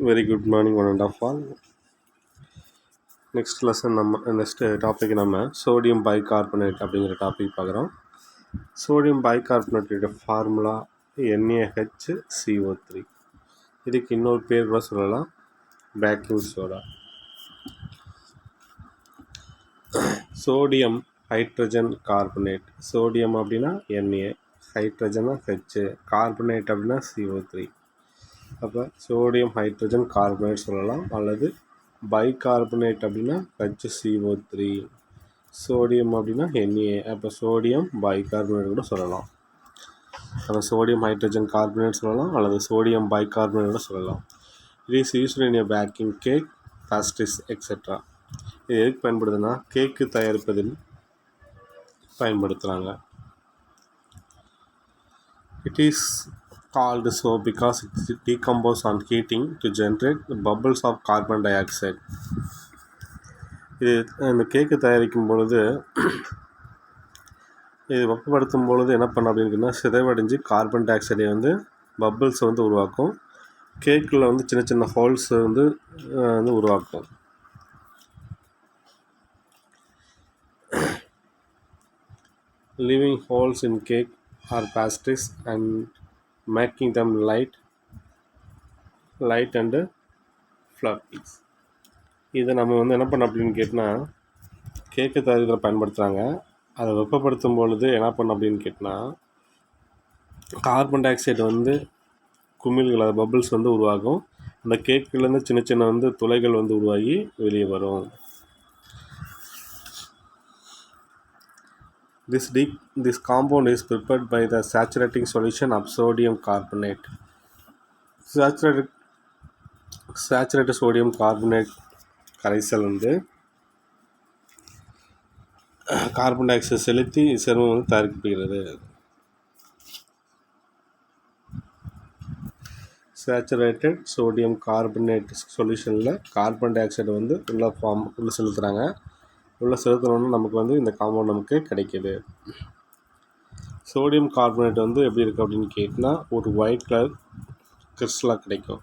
Very good morning, one and of all. Next lesson next topic sodium bicarbonate அப்படிங்கிற topic பார்க்குறோம். Sodium பைகார்பனேட்டோட formula NaHCO3. இதுக்கு இன்னொரு பேர் கூட சொல்லலாம், baking soda. Sodium hydrogen carbonate. Sodium அப்படின்னா Na, ஹைட்ரஜனா H, கார்பனேட் அப்படின்னா CO3. அப்போ சோடியம் ஹைட்ரஜன் கார்பனேட் சொல்லலாம், அல்லது பைகார்பனேட் அப்படின்னா HCO3. சோடியம் அப்படின்னா Na, அப்போ சோடியம் பைகார்பனேட் கூட சொல்லலாம். அப்போ சோடியம் ஹைட்ரஜன் கார்பனேட் சொல்லலாம், அல்லது சோடியம் பைகார்பனேட் கூட சொல்லலாம். It is used in packing cake, pastries etcetera. இது எதுக்கு பயன்படுதுன்னா கேக்கு தயாரிப்பதில் பயன்படுத்துகிறாங்க. It is called so because it decomposes on heating to generate the bubbles of carbon dioxide. இது இந்த கேக்கு தயாரிக்கும் பொழுது இது வெப்பப்படுத்தும் பொழுது என்ன பண்ண அப்படின்னா சிதைவடைஞ்சு கார்பன் டை ஆக்சைடை பபிள்ஸை உருவாக்கும். கேக்கில் சின்ன சின்ன ஹோல்ஸ் உருவாக்கும். leaving holes in cake or pastries and making them light and fluffy. இதை நம்ம என்ன பண்ண அப்படின்னு கேட்டால் கேக்கு தயாரிப்பில் பயன்படுத்துகிறாங்க. அதை வெப்பப்படுத்தும் பொழுது என்ன பண்ண அப்படின்னு கேட்டால் கார்பன் டை ஆக்சைடு குமிழ்கள், அது பபிள்ஸ் உருவாகும். அந்த கேக்குலேருந்து சின்ன சின்ன துளைகள் உருவாகி வெளியே வரும். This compound is prepared by the saturating solution of sodium carbonate. Saturated sodium carbonate கரைசல் கார்பன் டை ஆக்சைடு செலுத்தி சேர்மம் தயாரிக்கப்படுகிறது. சேச்சுரேட்டட் சோடியம் கார்பனேட் சொல்யூஷனில் கார்பன் டை ஆக்சைடு உள்ள செலுத்துகிறாங்க. உள்ள செலுத்தணும்னு நமக்கு இந்த காம்பவுண்ட் நமக்கு கிடைக்கிது. சோடியம் கார்பனேட் எப்படி இருக்குது அப்படின்னு கேட்டால் ஒரு ஒயிட் கலர் கிறிஸ்டலாக கிடைக்கும்.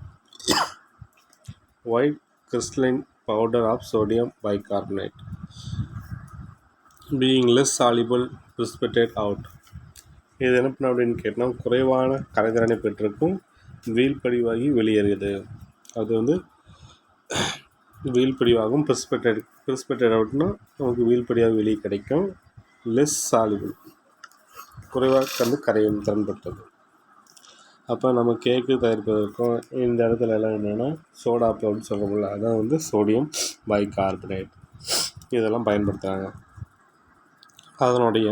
White crystalline powder of sodium bicarbonate being less soluble precipitate out. இது என்ன பண்ண அப்படின்னு கேட்டால் குறைவான கரைதிறனை பெற்றிருக்கும், வீழ்படிவாகி வெளியேறுகிறது. அது வீழ்படிவாகும். precipitate அவுட்னா நமக்கு வீழ்படியாக வெளியே கிடைக்கும். லெஸ் சாலிபிள் குறைவாக கரையும் திறன்பட்டது. அப்போ நம்ம கேக்கு தயாரிப்பதற்கும் இந்த இடத்துல எல்லாம் என்னென்னா சோடா பவுடர் சொல்ல முடியல, அதான் சோடியம் பைகார்பனேட் இதெல்லாம் பயன்படுத்துகிறாங்க. அதனுடைய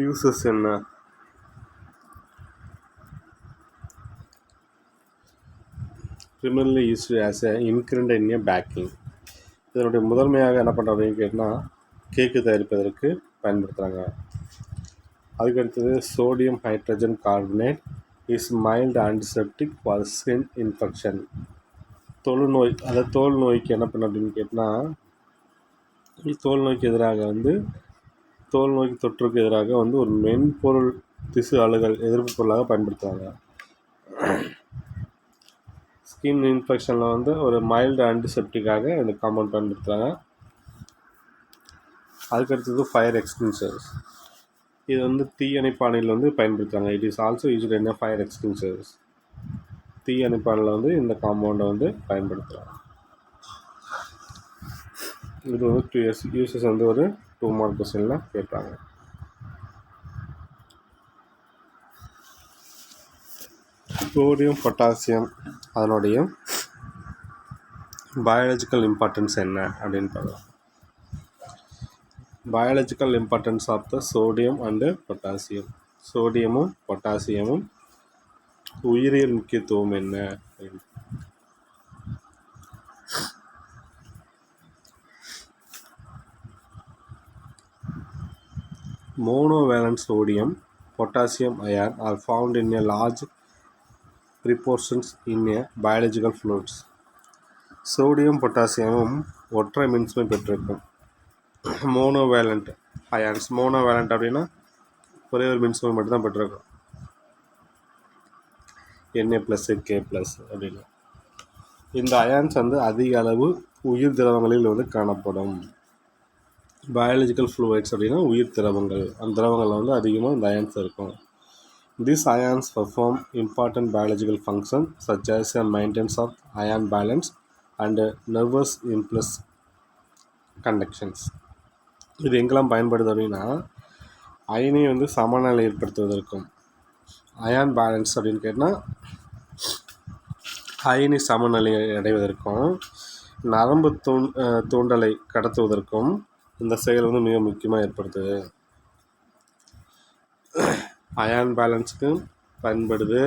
யூசஸ் என்ன? primarily used as a ingredient in a baking. இதனுடைய முதன்மையாக என்ன பண்ணுறோம் அப்படின்னு கேட்டால் கேக்கு தயாரிப்பதற்கு பயன்படுத்துகிறாங்க. அதுக்கடுத்தது sodium hydrogen carbonate is mild antiseptic for skin infection. தொழுநோய், அதாவது தோல் நோய்க்கு என்ன பண்ண அப்படின்னு கேட்டால் தோல் நோய்க்கு எதிராக தோல் நோய்க்கு தொற்றுக்கு எதிராக ஒரு மென்பொருள் திசு அழுகல் எதிர்ப்பு பொருளாக பயன்படுத்துகிறாங்க. ஸ்கின் இன்ஃபெக்ஷனில் ஒரு மைல்டு ஆன்டிசெப்டிக்காக இந்த காம்பவுண்ட் பயன்படுத்துகிறாங்க. அதுக்கடுத்தது ஃபயர் எக்ஸ்டிங்ஷர்ஸ். இது தீயணைப்பானையில் பயன்படுத்துகிறாங்க. It is also used in fire extinguishers. தீயணைப்பானில் இந்த காம்பவுண்டை பயன்படுத்துகிறாங்க. இது 2 years யூசஸ் ஒரு 2 mark கொஸ்டினில் கேட்பாங்க. சோடியம் பொட்டாசியம் அதனுடைய பயாலஜிக்கல் இம்பார்ட்டன்ஸ் என்ன அப்படின்னு பார்க்கலாம். Biological importance of the sodium and potassium. சோடியமும் பொட்டாசியமும் உயிரியல் முக்கியத்துவம் என்ன? Monovalent sodium potassium ion are found in a large proportions in a biological fluids. Sodium பொட்டாசியமும் ஒற்றை மின்சுமை பெற்றிருக்கும். Monovalent ions. மோனோவேலண்ட் அப்படின்னா ஒரே ஒரு மின்சுமை மட்டும்தான் பெற்றிருக்கும், Na+K+ அப்படின்னு. இந்த அயான்ஸ் வந்து அதிக அளவு உயிர் திரவங்களில் வந்து காணப்படும். பயாலஜிக்கல் ஃப்ளூயிட்ஸ் அப்படின்னா உயிர் திரவங்கள், அந்த திரவங்களில் வந்து அதிகமாக இந்த அயான்ஸ் இருக்கும். These ions perform important biological functions such as maintenance of ion balance and nervous impulse conductions. இது எங்கெல்லாம் பயன்படுது அப்படின்னா அயனை வந்து சமநிலை ஏற்படுத்துவதற்கும், அயான் பேலன்ஸ் அப்படின்னு கேட்டால் அயனி சமநிலை அடைவதற்கும், நரம்பு தூண்டலை கடத்துவதற்கும் இந்த செயல் வந்து மிக முக்கியமாக ஏற்படுத்துது. அயான் பேலன்ஸுக்கு பயன்படுது,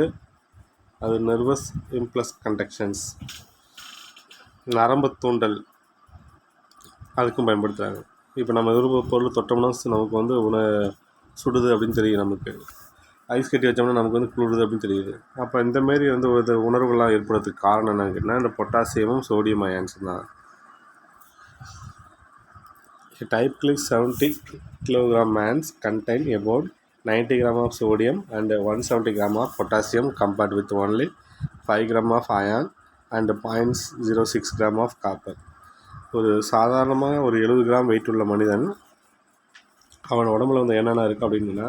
அது நர்வஸ் இம்பல்ஸ் கண்டக்ஷன்ஸ், நரம்பு தூண்டல் அதுக்கும் பயன்படுத்துகிறாங்க. இப்போ நம்ம எதிர்ப்பு பொருள் தொட்டோம்னா நமக்கு வந்து சுடுது அப்படின்னு தெரியும், நமக்கு ஐஸ் கட்டி வச்சோம்னா நமக்கு வந்து குளிருது அப்படின்னு தெரியுது. அப்போ இந்தமாரி வந்து ஒரு உணர்வுகள்லாம் ஏற்படுறதுக்கு காரணம் என்னன்னு கேட்டால் இந்த பொட்டாசியமும் சோடியம் அயான்ஸும் தான். Typically 70 kg ants contain about 90 gram of sodium and 170 gram of potassium compared with only 5 gram of iron and 0.06 gram of copper. ஒரு சாதாரணமாக ஒரு 70 கிராம் வெயிட் உள்ள மனிதன், அவன் உடம்புல வந்து என்னென்ன இருக்குது அப்படின்னா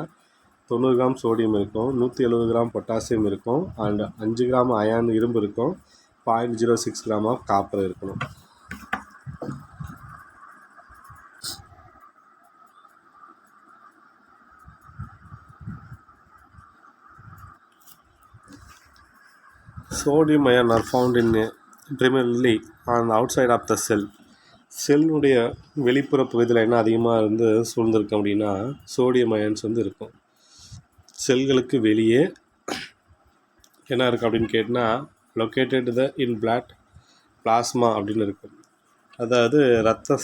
90 கிராம் சோடியம் இருக்கும், 170 கிராம் பொட்டாசியம் இருக்கும், அண்ட் 5 கிராம் அயான் இரும்பு இருக்கும், 0.06 கிராம் ஆஃப் காப்பர் இருக்கணும். Sodium ion are found in primarily on the outside of the cell. செல்லுடைய வெளிப்புற பகுதியில் என்ன அதிகமாக வந்து சூழ்ந்திருக்கும் அப்படின்னா சோடியம் அயன்ஸ் வந்து இருக்கும். செல்களுக்கு வெளியே என்ன இருக்குது அப்படின்னு கேட்டால் லொக்கேட்டட் இன் பிளட் பிளாஸ்மா அப்படின்னு இருக்கும். அதாவது இரத்த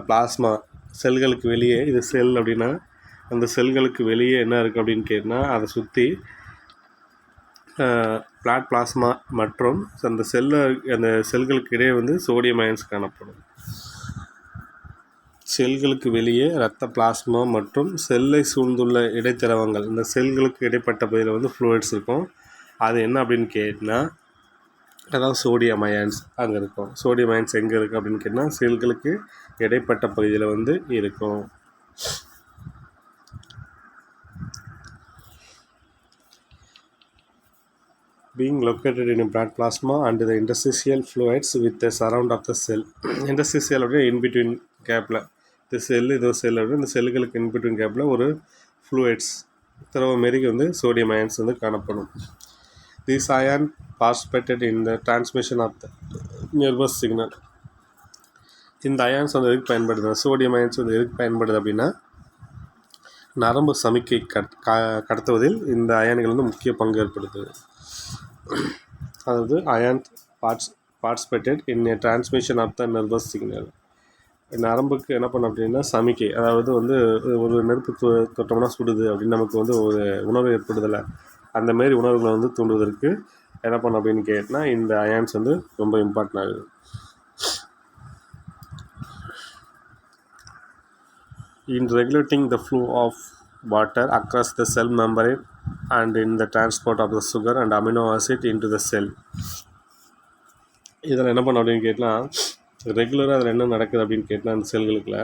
பிளாஸ்மா செல்களுக்கு வெளியே, இது செல் அப்படின்னா அந்த செல்களுக்கு வெளியே என்ன இருக்குது அப்படின்னு கேட்டால் அதை சுற்றி பிளாட் பிளாஸ்மா மற்றும் அந்த செல்களுக்கு இடையே வந்து சோடியம் அயன்ஸ் காணப்படும். செல்களுக்கு வெளியே இரத்த பிளாஸ்மா மற்றும் செல்லை சூழ்ந்துள்ள இடைத்திரவங்கள், இந்த செல்களுக்கு இடைப்பட்ட பகுதியில் வந்து ஃப்ளூயிட்ஸ் இருக்கும். அது என்ன அப்படின்னு கேட்டால் அதாவது சோடியம் அயன்ஸ் அங்கே இருக்கும். சோடியம் அயன்ஸ் எங்கே இருக்குது அப்படின்னு கேட்டால் செல்களுக்கு இடைப்பட்ட பகுதியில் வந்து இருக்கும். Being located in a blood plasma and the interstitial fluids with the surround of the cell. Interstitial அப்படின்னா in between கேப்பில், இந்த செல் அப்படின்னா இந்த செல்லுகளுக்கு in between கேப்பில் ஒரு ஃப்ளூயிட்ஸ் திரவ மாரிக்கு வந்து சோடியம் அயன்ஸ் வந்து காணப்படும். These ion participated in the transmission of the nervous signal. இந்த அயான்ஸ் வந்து எதுக்கு பயன்படுது, சோடியம் அயன்ஸ் வந்து எதுக்கு பயன்படுது அப்படின்னா நரம்பு சமிக்கை கடத்துவதில் இந்த அயான்கள் வந்து முக்கிய பங்கு ஏற்படுத்துது. அதாவது ion participated in a transmission of the nervous signal. நரம்புக்கு என்ன பண்ண அப்படின்னா சமிக்கை, அதாவது வந்து ஒரு நெருப்பு தொட்டோம்னா சுடுது அப்படின்னு நமக்கு வந்து ஒரு உணர்வு ஏற்படுதில்லை, அந்தமாரி உணர்வுகளை வந்து தூண்டுவதற்கு என்ன பண்ண அப்படின்னு கேட்டால் இந்த அயான்ஸ் வந்து ரொம்ப இம்பார்ட்டன்ட் ஆகுது. In regulating the flow of water across the cell membrane and in the transport of the sugar and amino acid into the cell. இதில் என்ன பண்ண அப்படின்னு கேட்டால் ரெகுலராக அதில் என்ன நடக்குது அப்படின்னு கேட்டால் அந்த செல்களுக்குள்ள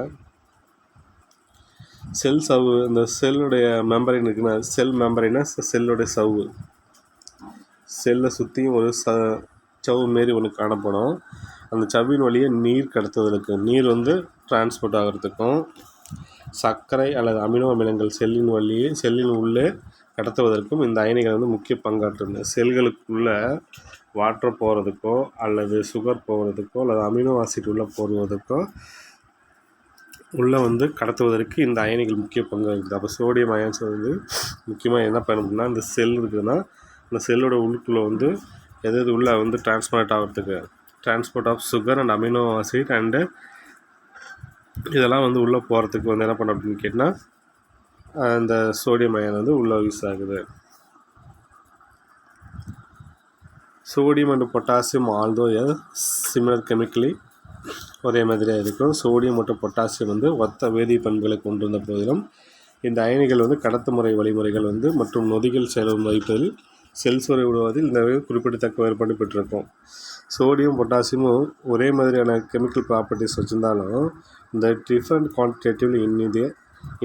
செல் சவ்வு, இந்த செல்லுடைய மெம்பரைன் இருக்குன்னா செல் மெம்பரைனா செல்லுடைய சவ்வு, செல்லை சுற்றியும் ஒரு சவ்வு மாரி ஒன்று காணப்படும். அந்த சவ்வின் வழியே நீர் கடத்துவதற்கு, நீர் வந்து டிரான்ஸ்போர்ட் ஆகிறதுக்கும், சர்க்கரை அல்லது அமினோ அமிலங்கள் செல்லின் உள்ளே கடத்துவதற்கும் இந்த அயனிகள் வந்து முக்கிய பங்காற்றுது. செல்களுக்குள்ளே வாட்டர் போகிறதுக்கோ அல்லது சுகர் போகிறதுக்கோ அல்லது அமினோ ஆசிட் உள்ளே போடுவதற்கோ உள்ளே வந்து கடத்துவதற்கு இந்த அயனிகள் முக்கிய பங்கு இருக்குது. அப்போ சோடியம் அயன்ஸ் வந்து முக்கியமாக என்ன பண்ணணும்னா இந்த செல் இருக்குதுன்னா இந்த செல்லோட உள்ளுக்குள்ளே வந்து எது உள்ளே வந்து டிரான்ஸ்போர்ட் ஆகிறதுக்கு, transport of sugar and amino acid and இதெல்லாம் வந்து உள்ளே போகிறதுக்கு வந்து என்ன பண்ண அப்படின்னு கேட்டால் இந்த சோடியம் அயன் வந்து உள்ளே யூஸ் ஆகுது. Sodium and potassium although similar chemically ஒரே மாதிரியாக இருக்கும். சோடியம் மற்றும் பொட்டாசியம் வந்து ஒத்த வேதி பண்புகளை கொண்டு வந்த போதிலும் இந்த அயனிகள் வந்து கடத்து முறை வழிமுறைகள் வந்து மற்றும் நொதிகள் செயலும் வைப்பதில் செல் சுரை விடுவதில் இந்த குறிப்பிடத்தக்க வேறுபாடு பெற்றிருக்கும். சோடியம் பொட்டாசியமும் ஒரே மாதிரியான கெமிக்கல் ப்ராப்பர்ட்டிஸ் வச்சுருந்தாலும் இந்த different quantitative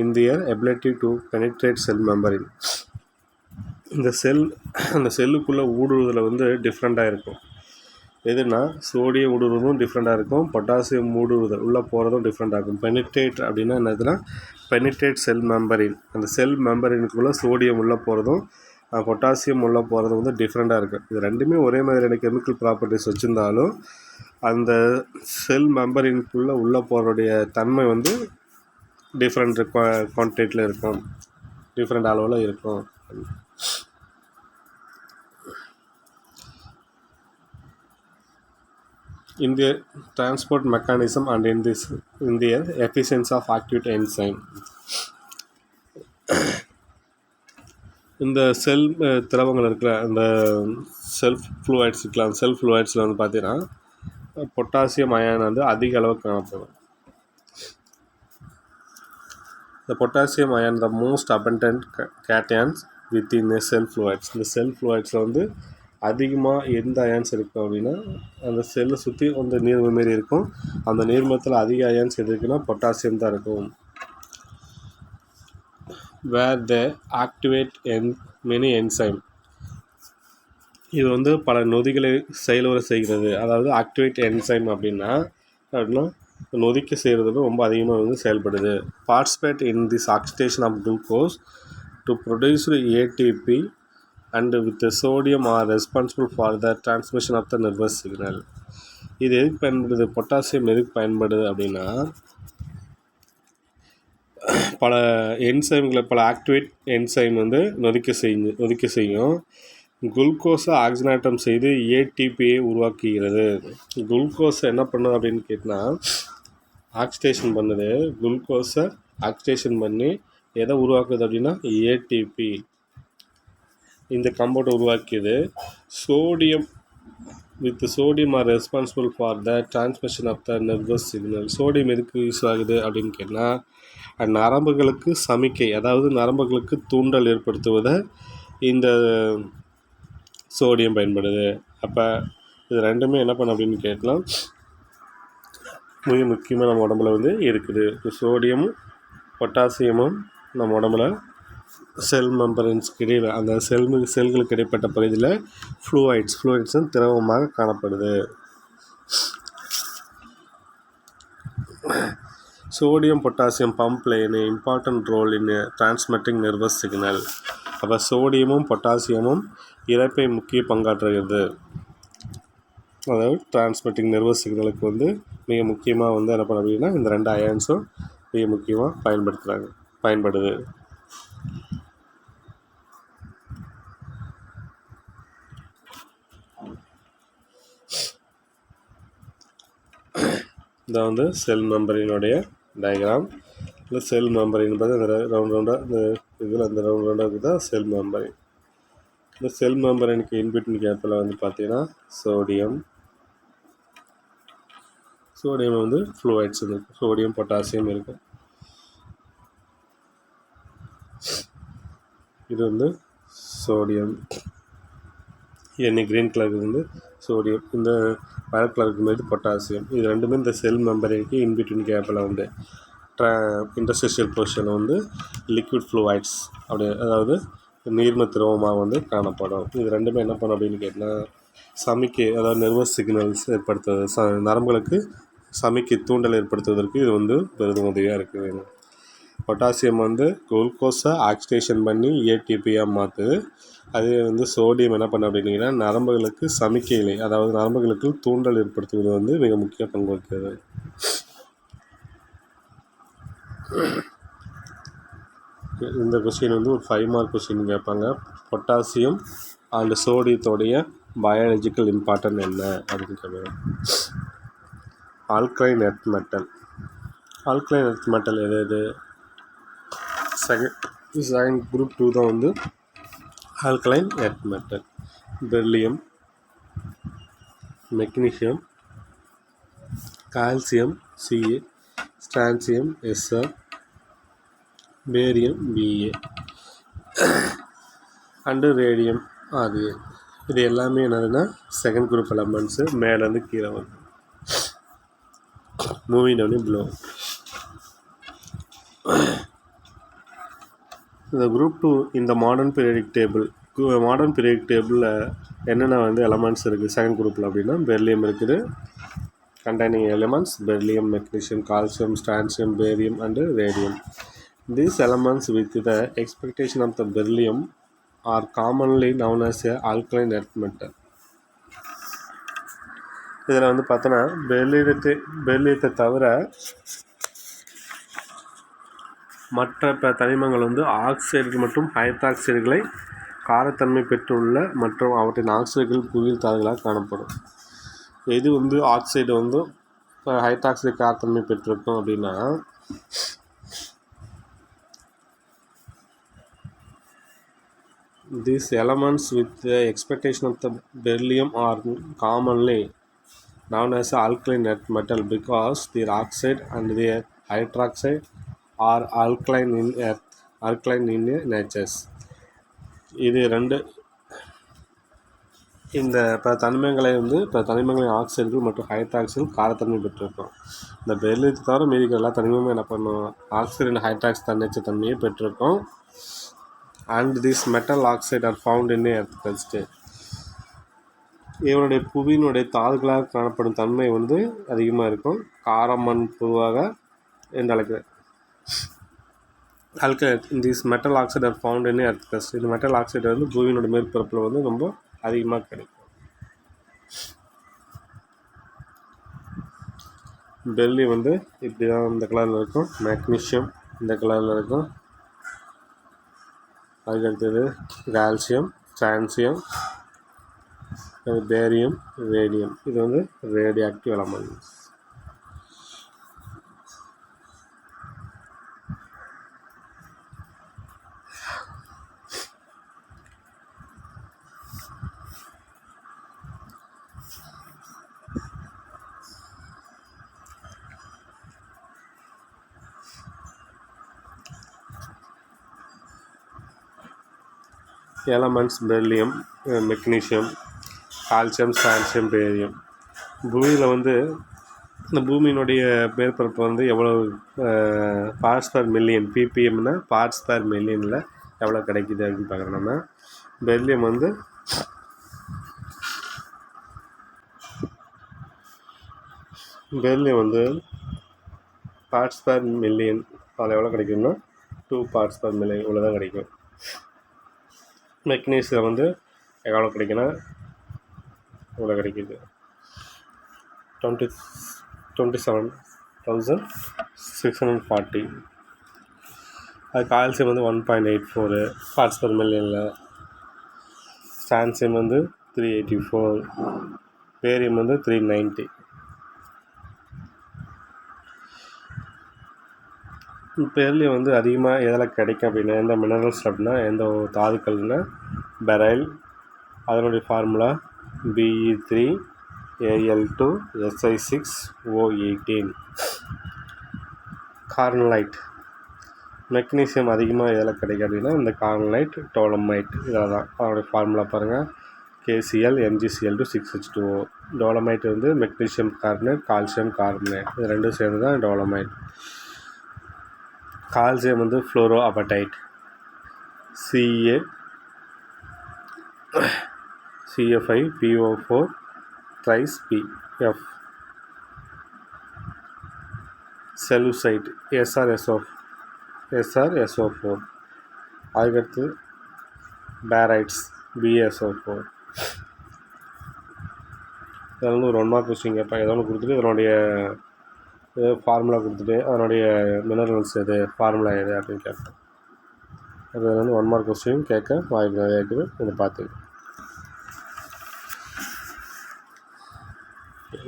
in their ability to penetrate cell membrane. அந்த செல்லுக்குள்ளே ஊடுருவதில் வந்து டிஃப்ரெண்ட்டாக இருக்கும். எதுனா சோடியம் ஊடுருவதும் டிஃப்ரெண்ட்டாக இருக்கும், பொட்டாசியம் ஊடுருவதல் உள்ளே போகிறதும் டிஃப்ரெண்ட்டாக இருக்கும். பெனிட்ரேட் அப்படின்னா என்னதுன்னா பெனிட்ரேட் செல் மெம்பரின். அந்த செல் மெம்பரினுக்குள்ளே சோடியம் உள்ளே போகிறதும் பொட்டாசியம் உள்ளே போகிறதும் வந்து டிஃப்ரெண்ட்டாக இருக்குது. இது ரெண்டுமே ஒரே மாதிரியான கெமிக்கல் ப்ராப்பர்ட்டிஸ் வச்சுருந்தாலும் அந்த செல் மெம்பரினுக்குள்ளே உள்ளே போகிறோடைய தன்மை வந்து டிஃப்ரெண்ட் குவான்டிட்டியில் இருக்கும், டிஃப்ரெண்ட் அளவில் இருக்கும். In their transport mechanism and in their efficiency of active enzyme. இந்த செல் திரவங்கள் இருக்கிற அந்த செல்ஃப் ஃப்ளூயிட்ஸ் இருக்கலாம். செல்ஃப் ஃப்ளூயிட்ஸில் வந்து பார்த்தீங்கன்னா பொட்டாசியம் அயன் வந்து அதிக அளவு காணப்படும். இந்த potassium ion the most abundant cations within a cell fluids. இந்த செல் ஃப்ளூயிட்ஸில் வந்து அதிகமாக எந்த அயான்ஸ் இருக்கும் அப்படின்னா அந்த செல்லை சுற்றி வந்து நீர்ம மாரி இருக்கும். அந்த நீர்மத்தில் அதிக அயான்ஸ் எது இருக்குன்னா பொட்டாசியம் தான் இருக்கும். வேர் தே ஆக்டிவேட் மெனி என்சைம். இது வந்து பல நொதிகளை செயலுற செய்கிறது. அதாவது ஆக்டிவேட் என்சைம் அப்படின்னா நொதிக்க செய்கிறது ரொம்ப அதிகமாக வந்து செயல்படுது. Participate in this oxidation of glucose to produce ATP and with the sodium are responsible for the transmission of the nervous signal. இது எதுக்கு பயன்படுது, பொட்டாசியம் எதுக்கு பயன்படுது அப்படின்னா பல என்சைம்களை பல ஆக்டிவேட் என்சைம் வந்து நொதிக்க செய்யும். குளுக்கோஸை ஆக்சிஜனேற்றம் செய்து ஏடிபியை உருவாக்குகிறது. குளுக்கோஸை என்ன பண்ணுது அப்படின்னு கேட்டால் ஆக்சிடேஷன் பண்ணுது. குளுக்கோஸை ஆக்சிடேஷன் பண்ணி எதை உருவாக்குது அப்படின்னா ஏடிபி இந்த காம்பவுண்டை உருவாக்கியது. Sodium are responsible for the transmission of the nervous signal. Sodium எதுக்கு யூஸ் ஆகுது அப்படின்னு கேட்டால் நரம்புகளுக்கு சமிக்கை, அதாவது நரம்புகளுக்கு தூண்டல் ஏற்படுத்துவதை இந்த சோடியம் பயன்படுது. அப்போ இது ரெண்டுமே என்ன பண்ண அப்படின்னு கேட்டால் மிக முக்கியமாக நம்ம உடம்புல வந்து இருக்குது. சோடியமும் பொட்டாசியமும் நம்ம உடம்புல செல் மெம்பரன்ஸ்க்கு இடையில் அந்த செல்களுக்கு இடைப்பட்ட பகுதியில் ஃப்ளூயிட்ஸ் திரவமாக காணப்படுது. Sodium potassium pump play an important role in transmitting nervous signal. அப்போ சோடியமும் பொட்டாசியமும் இரைப்பை முக்கிய பங்காற்றுகிறது. அதாவது டிரான்ஸ்மிட்டிங் நர்வஸ் சிக்னலுக்கு வந்து மிக முக்கியமாக வந்து என்ன பண்ண அப்படின்னா இந்த ரெண்டு அயான்ஸும் மிக முக்கியமாக பயன்படுது. இதான் வந்து செல் மெம்பரினுடைய டயக்ராம். இல்லை செல் மெம்பரின் என்பது அந்த ரவுண்டாக இந்த இதில் அந்த ரவுண்டாக தான் செல் மெம்பரின். இந்த செல் மெம்பரினுக்கு இன்பிட்வீன் கேப்பில் வந்து பார்த்தீங்கன்னா சோடியம் வந்து ஃப்ளூயிட்ஸ் இருக்கும். சோடியம் பொட்டாசியம் இருக்கும். இது வந்து சோடியம், க்ரீன் கலருக்கு வந்து சோடியம், இந்த வயலட் கலருக்கு மாதிரி பொட்டாசியம். இது ரெண்டுமே இந்த செல் மெம்பரினுக்கு இன்பிட்வீன் கேப்பில் வந்து இன்டர்ஸ்டிஷியல் பொசிஷனில் வந்து லிக்விட் ஃப்ளூயிட்ஸ் அப்படி, அதாவது நீர்ம திரவமாக வந்து காணப்படும். இது ரெண்டுமே என்ன பண்ணும் அப்படின்னு கேட்டால் சமிக்கை, அதாவது நர்வஸ் சிக்னல்ஸ் ஏற்படுத்துவது, நரம்புகளுக்கு சமிக்கை தூண்டல் ஏற்படுத்துவதற்கு இது வந்து பெரிதும் உதவியாக இருக்குது. பொட்டாசியம் வந்து குளுக்கோஸை ஆக்சிடேஷன் பண்ணி ஏடிபியாக மாற்றுது. அதே வந்து சோடியம் என்ன பண்ண அப்படின்னா நரம்புகளுக்கு சமிக்கைகளை, அதாவது நரம்புகளுக்கு தூண்டல் ஏற்படுத்துவது வந்து மிக முக்கிய பங்கு வகிக்கிறது. இந்த கொஸ்டின் வந்து ஒரு 5 மார்க் கொஸ்டின் கேட்பாங்க. பொட்டாசியம் அண்ட் சோடியத்தோடைய பயாலஜிக்கல் இம்பார்ட்டன்ட் என்ன அப்படின்னு கேட்பாங்க. Alkaline earth metal. Alkaline earth metal எது செகண்ட் குரூப் 2 தான் வந்து alkaline earth metal. Beryllium, magnesium, calcium Ca, strontium Sr, barium BA and radium RA. இது எல்லாமே என்னதுன்னா செகண்ட் குரூப் எலமெண்ட்ஸு. மேலேருந்து கீழே வந்து மூவிங் டவுன் ப்ளோ. இந்த குரூப் 2 இந்த modern periodic table. Modern periodic டேபிளில் என்னென்ன வந்து எலமெண்ட்ஸ் இருக்குது செகண்ட் குரூப்பில் அப்படின்னா பெர்லியம் இருக்குது. Containing elements beryllium, magnesium, calcium, strontium, barium and radium. These elements with the expectation of the beryllium are commonly known as a alkaline earth metal. இதில் வந்து பார்த்தோன்னா பெர்லியத்தை தவிர மற்ற தனிமங்கள் வந்து ஆக்சைடு மற்றும் ஹைட்ராக்சைடுகளை காரத்தன்மை பெற்றுள்ள மற்றும் அவற்றின் ஆக்சைடுகள் புவியியல் தாதுகளாக காணப்படும். எது வந்து ஆக்சைடு வந்து ஹைட்ராக்சைடு காரத்தன்மை பெற்றிருக்கும் அப்படின்னா these elements with the expectation of the beryllium are commonly known as alkaline earth metal because their oxide and their hydroxide are alkaline in natures. இது ரெண்டு இந்த தனிமங்களை வந்து தனிமங்களின் ஆக்சைடுகள் மற்றும் ஹைட்ராக்சைடு காரத்தன்மை பெற்றிருக்கும். இந்த பெர்லியத்தை தவிர மீதி எல்லா தனிமமும் என்ன பண்ணும், ஆக்சைடு அண்ட் ஹைட்ராக்சைடு தன்னிச்சை தன்மையை பெற்றிருக்கும். and this metal oxide are found in earth crust. இவனுடைய புவியினுடைய தாதுகளாக காணப்படும் தன்மை வந்து அதிகமாக இருக்கும். காரமண் பொதுவாக என்று அழைக்கிறது. this metal oxide are found in earth crust. இந்த மெட்டல் ஆக்சைடு வந்து பூமியினுடைய மேற்பரப்பில் வந்து ரொம்ப அதிகமாக கிடைக்கும். பெர்லியம் வந்து இப்படி தான் இந்த கலரில் இருக்கும். மெக்னீசியம் இந்த கலரில் இருக்கும். அதுக்கடுத்தது கால்சியம், ஸ்ட்ரான்சியம், பேரியம், ரேடியம். இது வந்து radioactive elements. Elements beryllium, magnesium, calcium, strontium, barium. பூமியில் வந்து இந்த பூமியினுடைய மேற்பரப்பு வந்து எவ்வளோ பார்ட்ஸ் பர் மில்லியன், ppmனா பார்ட்ஸ் பர் மில்லியனில் எவ்வளோ கிடைக்குது அப்படின்னு பார்க்குறோம். நம்ம பெர்லியம் வந்து பார்ட்ஸ் பர் மில்லியன் அதில் எவ்வளோ கிடைக்கும்னா 2 பார்ட்ஸ் பர் மில்லியன் இவ்வளோ தான் கிடைக்கும். மெக்னீசியம் வந்து எவ்வளோ கிடைக்குன்னா இவ்வளோ கிடைக்கிது, 27,640. அது கால்சியம் வந்து 1.84 பார்ட்ஸ் பர் மில்லியனில். ஸ்ட்ரான்சியம் வந்து 384, பேரியம் வந்து 390. பெர்லியம் வந்து அதிகமாக எதில் கிடைக்கும் அப்படின்னா எந்த மினரல்ஸ் அப்படின்னா எந்த தாதுக்கள்னா பெரைல், அதனுடைய ஃபார்முலா Be3Al2Si6O18. கார்னலைட். மெக்னீசியம் அதிகமாக எதில் கிடைக்கும் அப்படின்னா இந்த கார்னலைட், டோலமைட் இதில் தான். அதனுடைய ஃபார்முலா பாருங்கள், KCl(MgCl2) 6H2O. டோலமைட் வந்து மெக்னீசியம் கார்பனேட், கால்சியம் கார்பனேட், இது ரெண்டும் சேர்ந்து தான் டோலமைட். கால்சியம் வந்து fluorapatite, CF5PO4 thrice PF. Celestite SrSO4. அதுக்கடுத்து பேரைட்ஸ் BSO4. இதில் வந்து ஒரு 1 மார்க் கொஸ்டின் கேட்பேன். ஏதோ ஒன்று கொடுத்துட்டு இதனுடைய ஃபார்முலா கொடுத்துட்டு அதனுடைய மினரல்ஸ் எது, ஃபார்முலா எது அப்படின்னு கேட்பேன். அது வந்து 1 மார்க் கொஸ்டின் கேட்க வாய்ப்பு நிறையா இருக்குது. இதை பார்த்து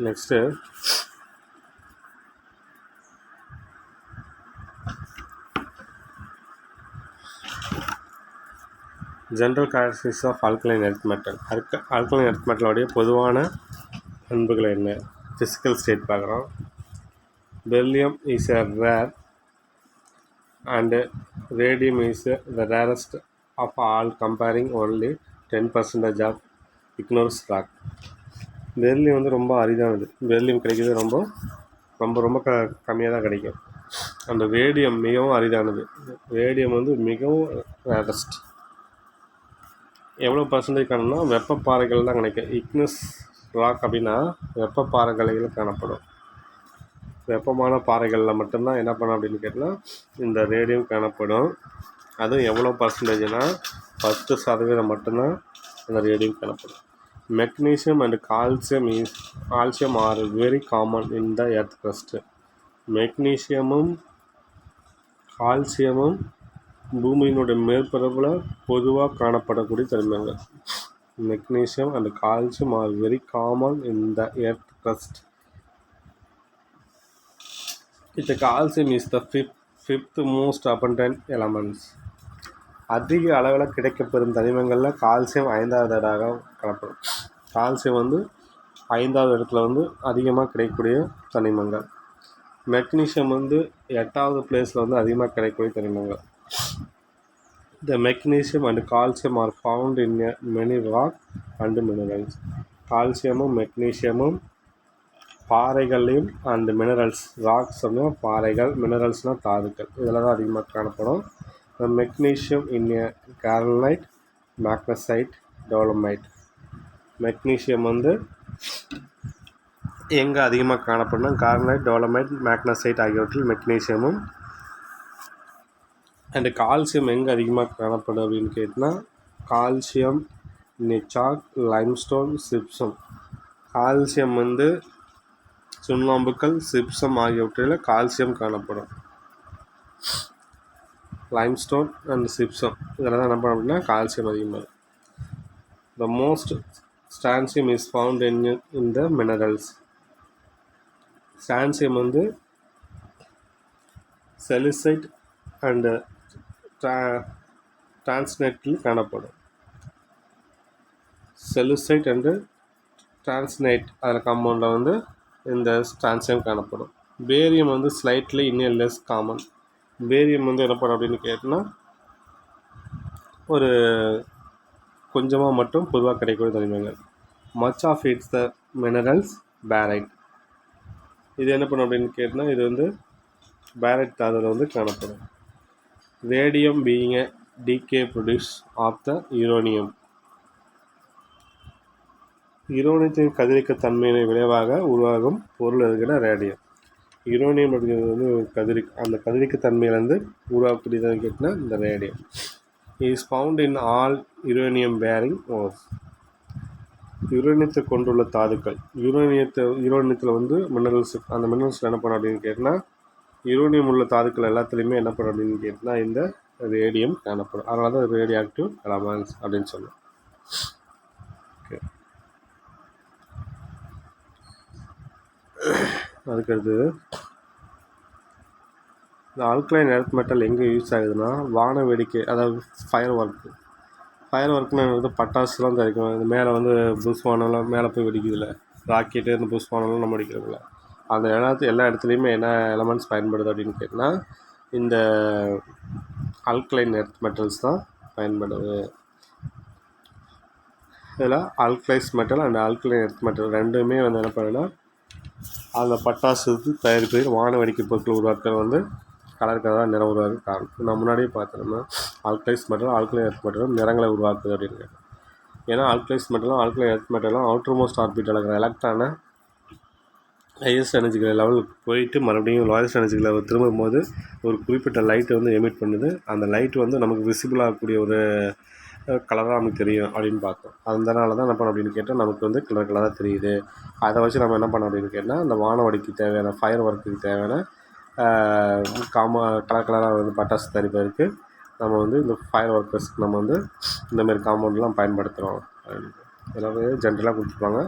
next general characteristics of alkaline earth metal. Alkaline earth மெட்டலோடைய பொதுவான பண்புகள் என்ன? ஃபிசிக்கல் ஸ்டேட் பார்க்குறோம். Beryllium is a rare and Radium is the rarest of all, comparing only 10% of igneous rock. Beryllium வந்து ரொம்ப அரிதானது. பெர்லியம் கிடைக்கிறது ரொம்ப ரொம்ப ரொம்ப கம்மியாக தான் கிடைக்கும். அந்த ரேடியம் மிகவும் அரிதானது. ரேடியம் வந்து மிகவும் ரேரஸ்ட். எவ்வளோ பர்சன்டேஜ் காணும்னா வெப்பப்பாறைகள் தான் கிடைக்கும். இக்னஸ் ராக் அப்படின்னா வெப்பப்பாறைகளில் காணப்படும். வெப்பமான பாறைகளில் மட்டும்தான் என்ன பண்ணும் அப்படின்னு கேட்டால் இந்த ரேடியம் காணப்படும். அதுவும் எவ்வளோ பர்சன்டேஜ்னால் 10% மட்டும்தான் அந்த ரேடியம் காணப்படும். Magnesium and calcium are very common in the earth crust. மெக்னீசியமும் கால்சியமும் பூமியினுடைய மேற்பரப்பில் பொதுவாக காணப்படக்கூடிய தனிமங்கள். Magnesium and calcium are very common in the earth crust. The calcium is the fifth most abundant elements. அதிக அளவில் கிடைக்கப்பெறும் தனிமங்களில் கால்சியம் 5வது இடமாக காணப்படும். கால்சியம் வந்து 5வது இடத்துல வந்து அதிகமாக கிடைக்கக்கூடிய தனிமங்கள். மெக்னீசியம் வந்து 8வது பிளேஸில் வந்து அதிகமாக கிடைக்கக்கூடிய தனிமங்கள். The magnesium and calcium are found in many rock and minerals. கால்சியமும் மெக்னீசியமும் பாறைகளையும் அண்ட் மினரல்ஸ், ராக்ஸ் அப்படின்னா பாறைகள், மினரல்ஸ்னால் தாதுக்கள், இதில் தான் அதிகமாக காணப்படும். Magnesium in carnallite, magnesite, dolomite. Magnesium வந்து எங்கே அதிகமாக காணப்படும்னா கார்னலைட், டோலமைட், மேக்னசைட் ஆகியவற்றில் மெக்னீசியமும். அண்டு கால்சியம் எங்கே அதிகமாக காணப்படும் அப்படின்னு கேட்டால் கால்சியம் நிச்சாக், லைம்ஸ்டோன், சிப்சம். கால்சியம் வந்து சுண்ணாம்புக்கள், சிப்சம் ஆகியவற்றில் கால்சியம் காணப்படும். லைம்ஸ்டோன் அண்ட் சிப்சம் இதில் தான் என்ன பண்ண அப்படின்னா கால்சியம் அதிகமாக. The most strontium is found in the minerals. Strontium வந்து செலிசைட் அண்டு டிரான்ஸ்நைட்டில் காணப்படும். செலுசைட் அண்டு டிரான்ஸ்நைட் அதில் காம்பவுண்டில் வந்து இந்த ஸ்டான்சியம் காணப்படும். பேரியம் வந்து ஸ்லைட்லி இன்னும் லெஸ் காமன். பேரியம் வந்து என்ன பண்ணும் அப்படின்னு கேட்டால் ஒரு கொஞ்சமாக மட்டும் பொதுவாக கிடைக்கக்கூடிய தனிமங்கள். Much of its the minerals barite. இது என்ன பண்ணும் அப்படின்னு கேட்டால் இது வந்து பேரைட் தாதுவில் வந்து காணப்படும். Radium being a decay produce of the uranium. யுரேனியத்தின் கதிரியக்க தன்மையினை விளைவாக உருவாகும் பொருள் இருக்கிற ரேடியம். யுரேனியம் அப்படிங்கிறது வந்து அந்த கதிரியக்க தன்மையிலேருந்து உருவாக்கக்கூடியதுன்னு கேட்டால் இந்த radium. Is found in all uranium bearing ores. யுரேனியத்தை கொண்டுள்ள தாதுக்கள். யுரேனியத்தில் வந்து மினரல்ஸ், அந்த மினரல்ஸில் என்ன பண்ணும் அப்படின்னு கேட்டால் யுரேனியம் உள்ள தாதுக்கள் எல்லாத்துலேயுமே என்ன பண்ணும் அப்படின்னு கேட்டால் இந்த ரேடியம் காணப்படும். அதனால தான் ரேடியோ ஆக்டிவ் எலமெண்ட்ஸ் அப்படின்னு சொல்லுவோம். ஓகே, அதுக்கடுத்து இந்த ஆல்கலைன் எர்த் மெட்டல் எங்கே யூஸ் ஆகுதுன்னா வான வேடிக்கை, அதாவது ஃபயர் ஒர்க்கு. ஃபயர் ஒர்க்குன்னு வந்து பட்டாசுலாம் தயாரிக்கும். இது மேலே வந்து புஷ்வானம்லாம் மேலே போய் வெடிக்குதுல்ல, ராக்கெட்டு இந்த புஷ்வானம்லாம் நம்ம வெடிக்கிறோம்ல, அந்த எல்லா இடத்துலையுமே என்ன எலமெண்ட்ஸ் பயன்படுது அப்படின்னு கேட்டால் இந்த ஆல்கலைன் எர்த் மெட்டல்ஸ் தான் பயன்படுது. இதில் alkalis metal and alkaline earth metal ரெண்டுமே வந்து என்ன பண்ணுன்னா அந்த பட்டாசு தயாரிப்பு வான வெடிக்கை பொருட்கள் உருவாக்க வந்து கலர் கலராக நிறம் உருவாக்க காரணம். நான் முன்னாடியே பார்த்தோம்னா ஆல்கலைஸ் மெட்டலும் ஆல்கலைன் எர்த் மெட்டலும் நிறங்களை உருவாக்குது அப்படின்னு. ஏன்னா alkalis மெட்டலும் alkaline earth மெட்டலும் outer most ஆர்பிட்டில் இருக்கிற எலக்ட்ரானை ஹையஸ்ட் எனர்ஜிக்கல் லெவலுக்கு போயிட்டு மறுபடியும் லோயஸ்ட் எனர்ஜிக்கல் லெவல் திரும்பும்போது ஒரு குறிப்பிட்ட லைட்டை வந்து எமிட் பண்ணுது. அந்த லைட் வந்து நமக்கு விசிபிள் ஆகக்கூடிய ஒரு கலராக நமக்கு தெரியும் அப்படின்னு பார்த்தோம். அதனால தான் என்ன பண்ணோம் அப்படின்னு கேட்டால் நமக்கு வந்து கலராக தெரியுது. அதை வச்சு நம்ம என்ன பண்ணோம் அப்படின்னு கேட்டால் இந்த வானவடிக்கு தேவையான ஃபயர் ஒர்க்குக்கு தேவையான கலர் கலராக வந்து பட்டாசு தயாரிப்பதற்கு நம்ம வந்து இந்த ஃபயர் ஒர்க்கர்ஸ்க்கு நம்ம வந்து இந்தமாரி காம்பவுண்டெலாம் பயன்படுத்துகிறோம். எல்லாமே ஜென்ரலாக கொடுத்துருப்பாங்க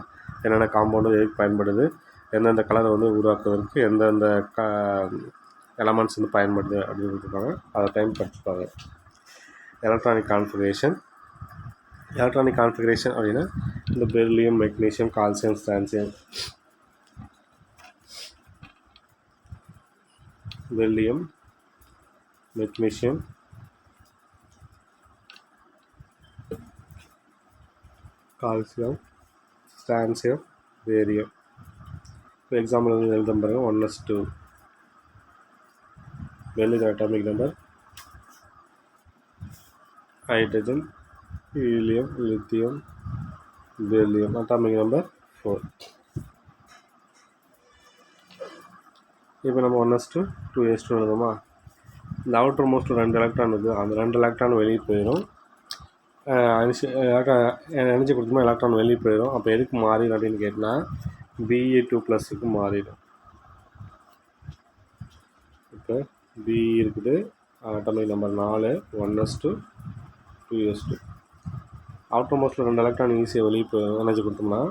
என்னென்ன காம்பவுண்டு எதுக்கு பயன்படுது, எந்தெந்த கலரை வந்து உருவாக்குவதற்கு எந்தெந்த எலமெண்ட்ஸ் வந்து பயன்படுது அப்படின்னு கொடுத்துருப்பாங்க. அதை பயன்படுத்திப்பாங்க. எலக்ட்ரானிக் கான்ஃபிகரேஷன் அப்படின்னா இந்த beryllium, magnesium, calcium, strontium. Beryllium, magnesium, calcium, strontium, barium. இப்போ எக்ஸாம்பிள் வந்து எழுத பாருங்கள் 1s2. எழுதுகிற atomic number hydrogen, helium, lithium, beryllium. Atomic number 4. இப்போ நம்ம 1s2 2s2 எழுதுமா. இந்த அவுட்டர் மோஸ்ட் 2 எலக்ட்ரான் இருக்குது, அந்த 2 எலக்ட்ரான் வெளியே போயிடும். எனர்ஜி கொடுத்தோம்னா எலக்ட்ரான் வெளியே போயிடும். அப்போ எதுக்கு மாறிடும் அப்படின்னு கேட்டால் Be2+க்கு மாறிடும். இப்போ பி இருக்குது, atomic number 4, 1s2 2s2. Outer மோஸ்ட்டில் 2 எலக்ட்ரான் ஈஸியாக வெளியே போயிடும் எனர்ஜி கொடுத்தோம்னா.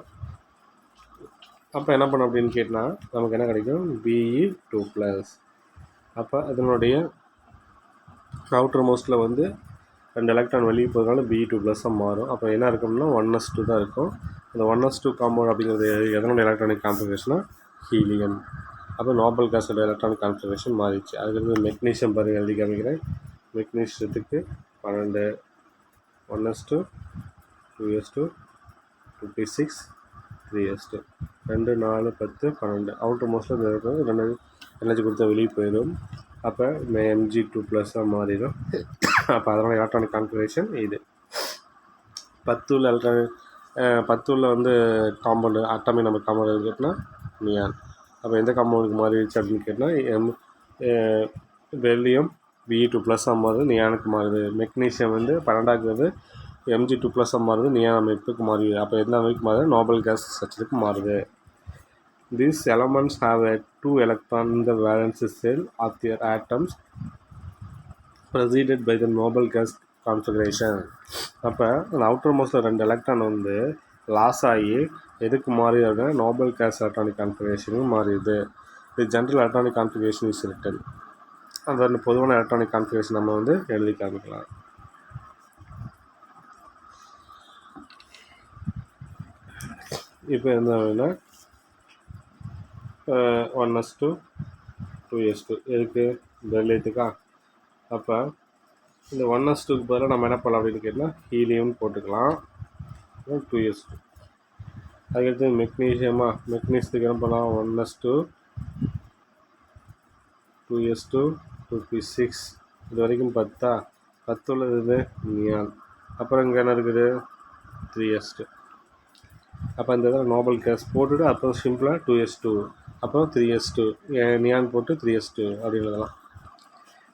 அப்போ என்ன பண்ண அப்படின்னு கேட்டால் நமக்கு என்ன கிடைக்கும், Be2+. அப்போ அதனுடைய அவுட்டர் மோஸ்ட்டில் வந்து 2 எலக்ட்ரான் வெளியே போகிறதுனால Be2+ மாறும். அப்போ என்ன இருக்கும்னா 1s2 தான் இருக்கும். அந்த 1s2 காம்பவுண்ட் அப்படிங்கிறது எதனுடைய எலக்ட்ரானிக் கான்ஃபிகரேஷனாக ஹீலியம். அப்போ நோபல் கேஸோட எலக்ட்ரானிக் கான்ஃபிகரேஷன் மாறிடுச்சு. அதுக்கு மெக்னீஷியம் பாருங்கள் எழுதி காமிக்கிறேன். மெக்னீஷியத்துக்கு 12, 1s2 2s2 2p6 3s2. 2 4 10 12. Outer மோஸ்ட்டில் இந்த 2 எனர்ஜி கொடுத்தா வெளியே போயிடும். அப்போ Mg2+ மாறிடும். அப்போ அதனோட எலக்ட்ரானிக் கான்ஃபிகரேஷன் இது. 10 உள்ள எலக்ட்ரானிக் 10 உள்ள வந்து காம்பவுண்டு அட்டாமிக் நம்பர் காம்பவுண்ட் கேட்டால் நியான். அப்போ எந்த காம்பவுண்டுக்கு மாறிடுச்சு அப்படின்னு கேட்டால் பெரிலியம் Be2+ மாறுது, நியானுக்கு மாறுது. மெக்னீஷியம் வந்து 12ஆக்குறது Mg2+ மாறுது, நியான் அமைப்புக்கு மாறுது. அப்போ எந்த அமைப்புக்கு மாறுது, நோபல் கேஸ் ஸ்ட்ரக்சருக்கு மாறுது. These elements have a 2 electron in the valence shell of their atoms preceded by the noble gas configuration. அப்போ அந்த அவுட்டர் மோஸ்ட்டில் 2 எலக்ட்ரான் வந்து லாஸ் ஆகி எதுக்கு மாறிடுது, நோபல் கேஸ் எலக்ட்ரானிக் கான்ஃபிகரேஷனுக்கு மாறிடுது. இது general electronic configuration is written. அந்த பொதுவான எலக்ட்ரானிக் கான்ஃபிகரேஷன் நம்ம வந்து எழுதி காமிக்கலாம். இப்போ என்ன 1s2 2s2 எதுக்கு, பெரிலியத்துக்கா. அப்போ இந்த 1s2க்கு பதிலாக நம்ம என்ன பண்ணலாம் அப்படின்னு கேட்டால் ஹீலியம் போட்டுக்கலாம். 2s2. அதுக்கடுத்து மெக்னீஷியத்துக்கு என்ன பண்ணலாம், 1s2 2s2 2p6. இது வரைக்கும் 10 உள்ளது நியான். அப்புறம் இங்கே என்ன இருக்குது 3s2. அப்போ இந்த இதில் நோபல் கேஸ் போட்டுட்டு அப்புறம் சிம்பிளாக 2s2 அப்புறம் 3s2 நியான் போட்டு 3s2 அப்படின்றதெல்லாம்.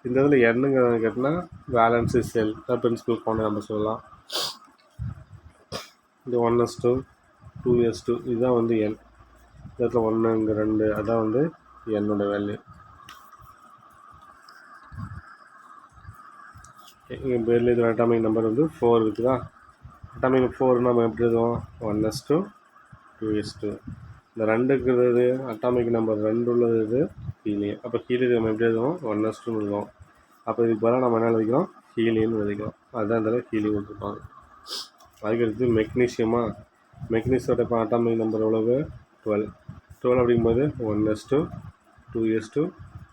இந்த இதில் என்னங்கிறது கேட்டால் வேலன்சி செல் பிரின்சிபல் காம்பவுண்ட் நம்ம சொல்லலாம். இந்த 1s2 2s2 இதுதான் வந்து என். இந்த இடத்துல 1 இங்கே 2 அதான் வந்து என்னோட வேல்யூ. இங்கே பெரிலியம் அட்டாமிக் நம்பர் வந்து 4 இருக்குதா. அட்டாமிக் 4 நம்ம எப்படி எழுதுவோம், 1s2 2s2. இந்த 2 இருக்கிறது அட்டாமிக் நம்பர் 2 உள்ளது இது ஹீலியம். அப்போ ஹீலியம் நம்ம எப்படி எழுதுவோம், 1s2 எழுதுவோம். அப்போ இதுக்கு பதிலாக நம்ம என்ன எழுதிக்கிறோம், ஹீலியம்னு எழுதிக்கிறோம். அதுதான் இந்த ஹீலியம் கொடுத்துருப்பாங்க. அதுக்கடுத்து மெக்னீஷியோட இப்போ அட்டாமிக் நம்பர் எவ்வளவு 12 அப்படிங்கும்போது 1s2 2s2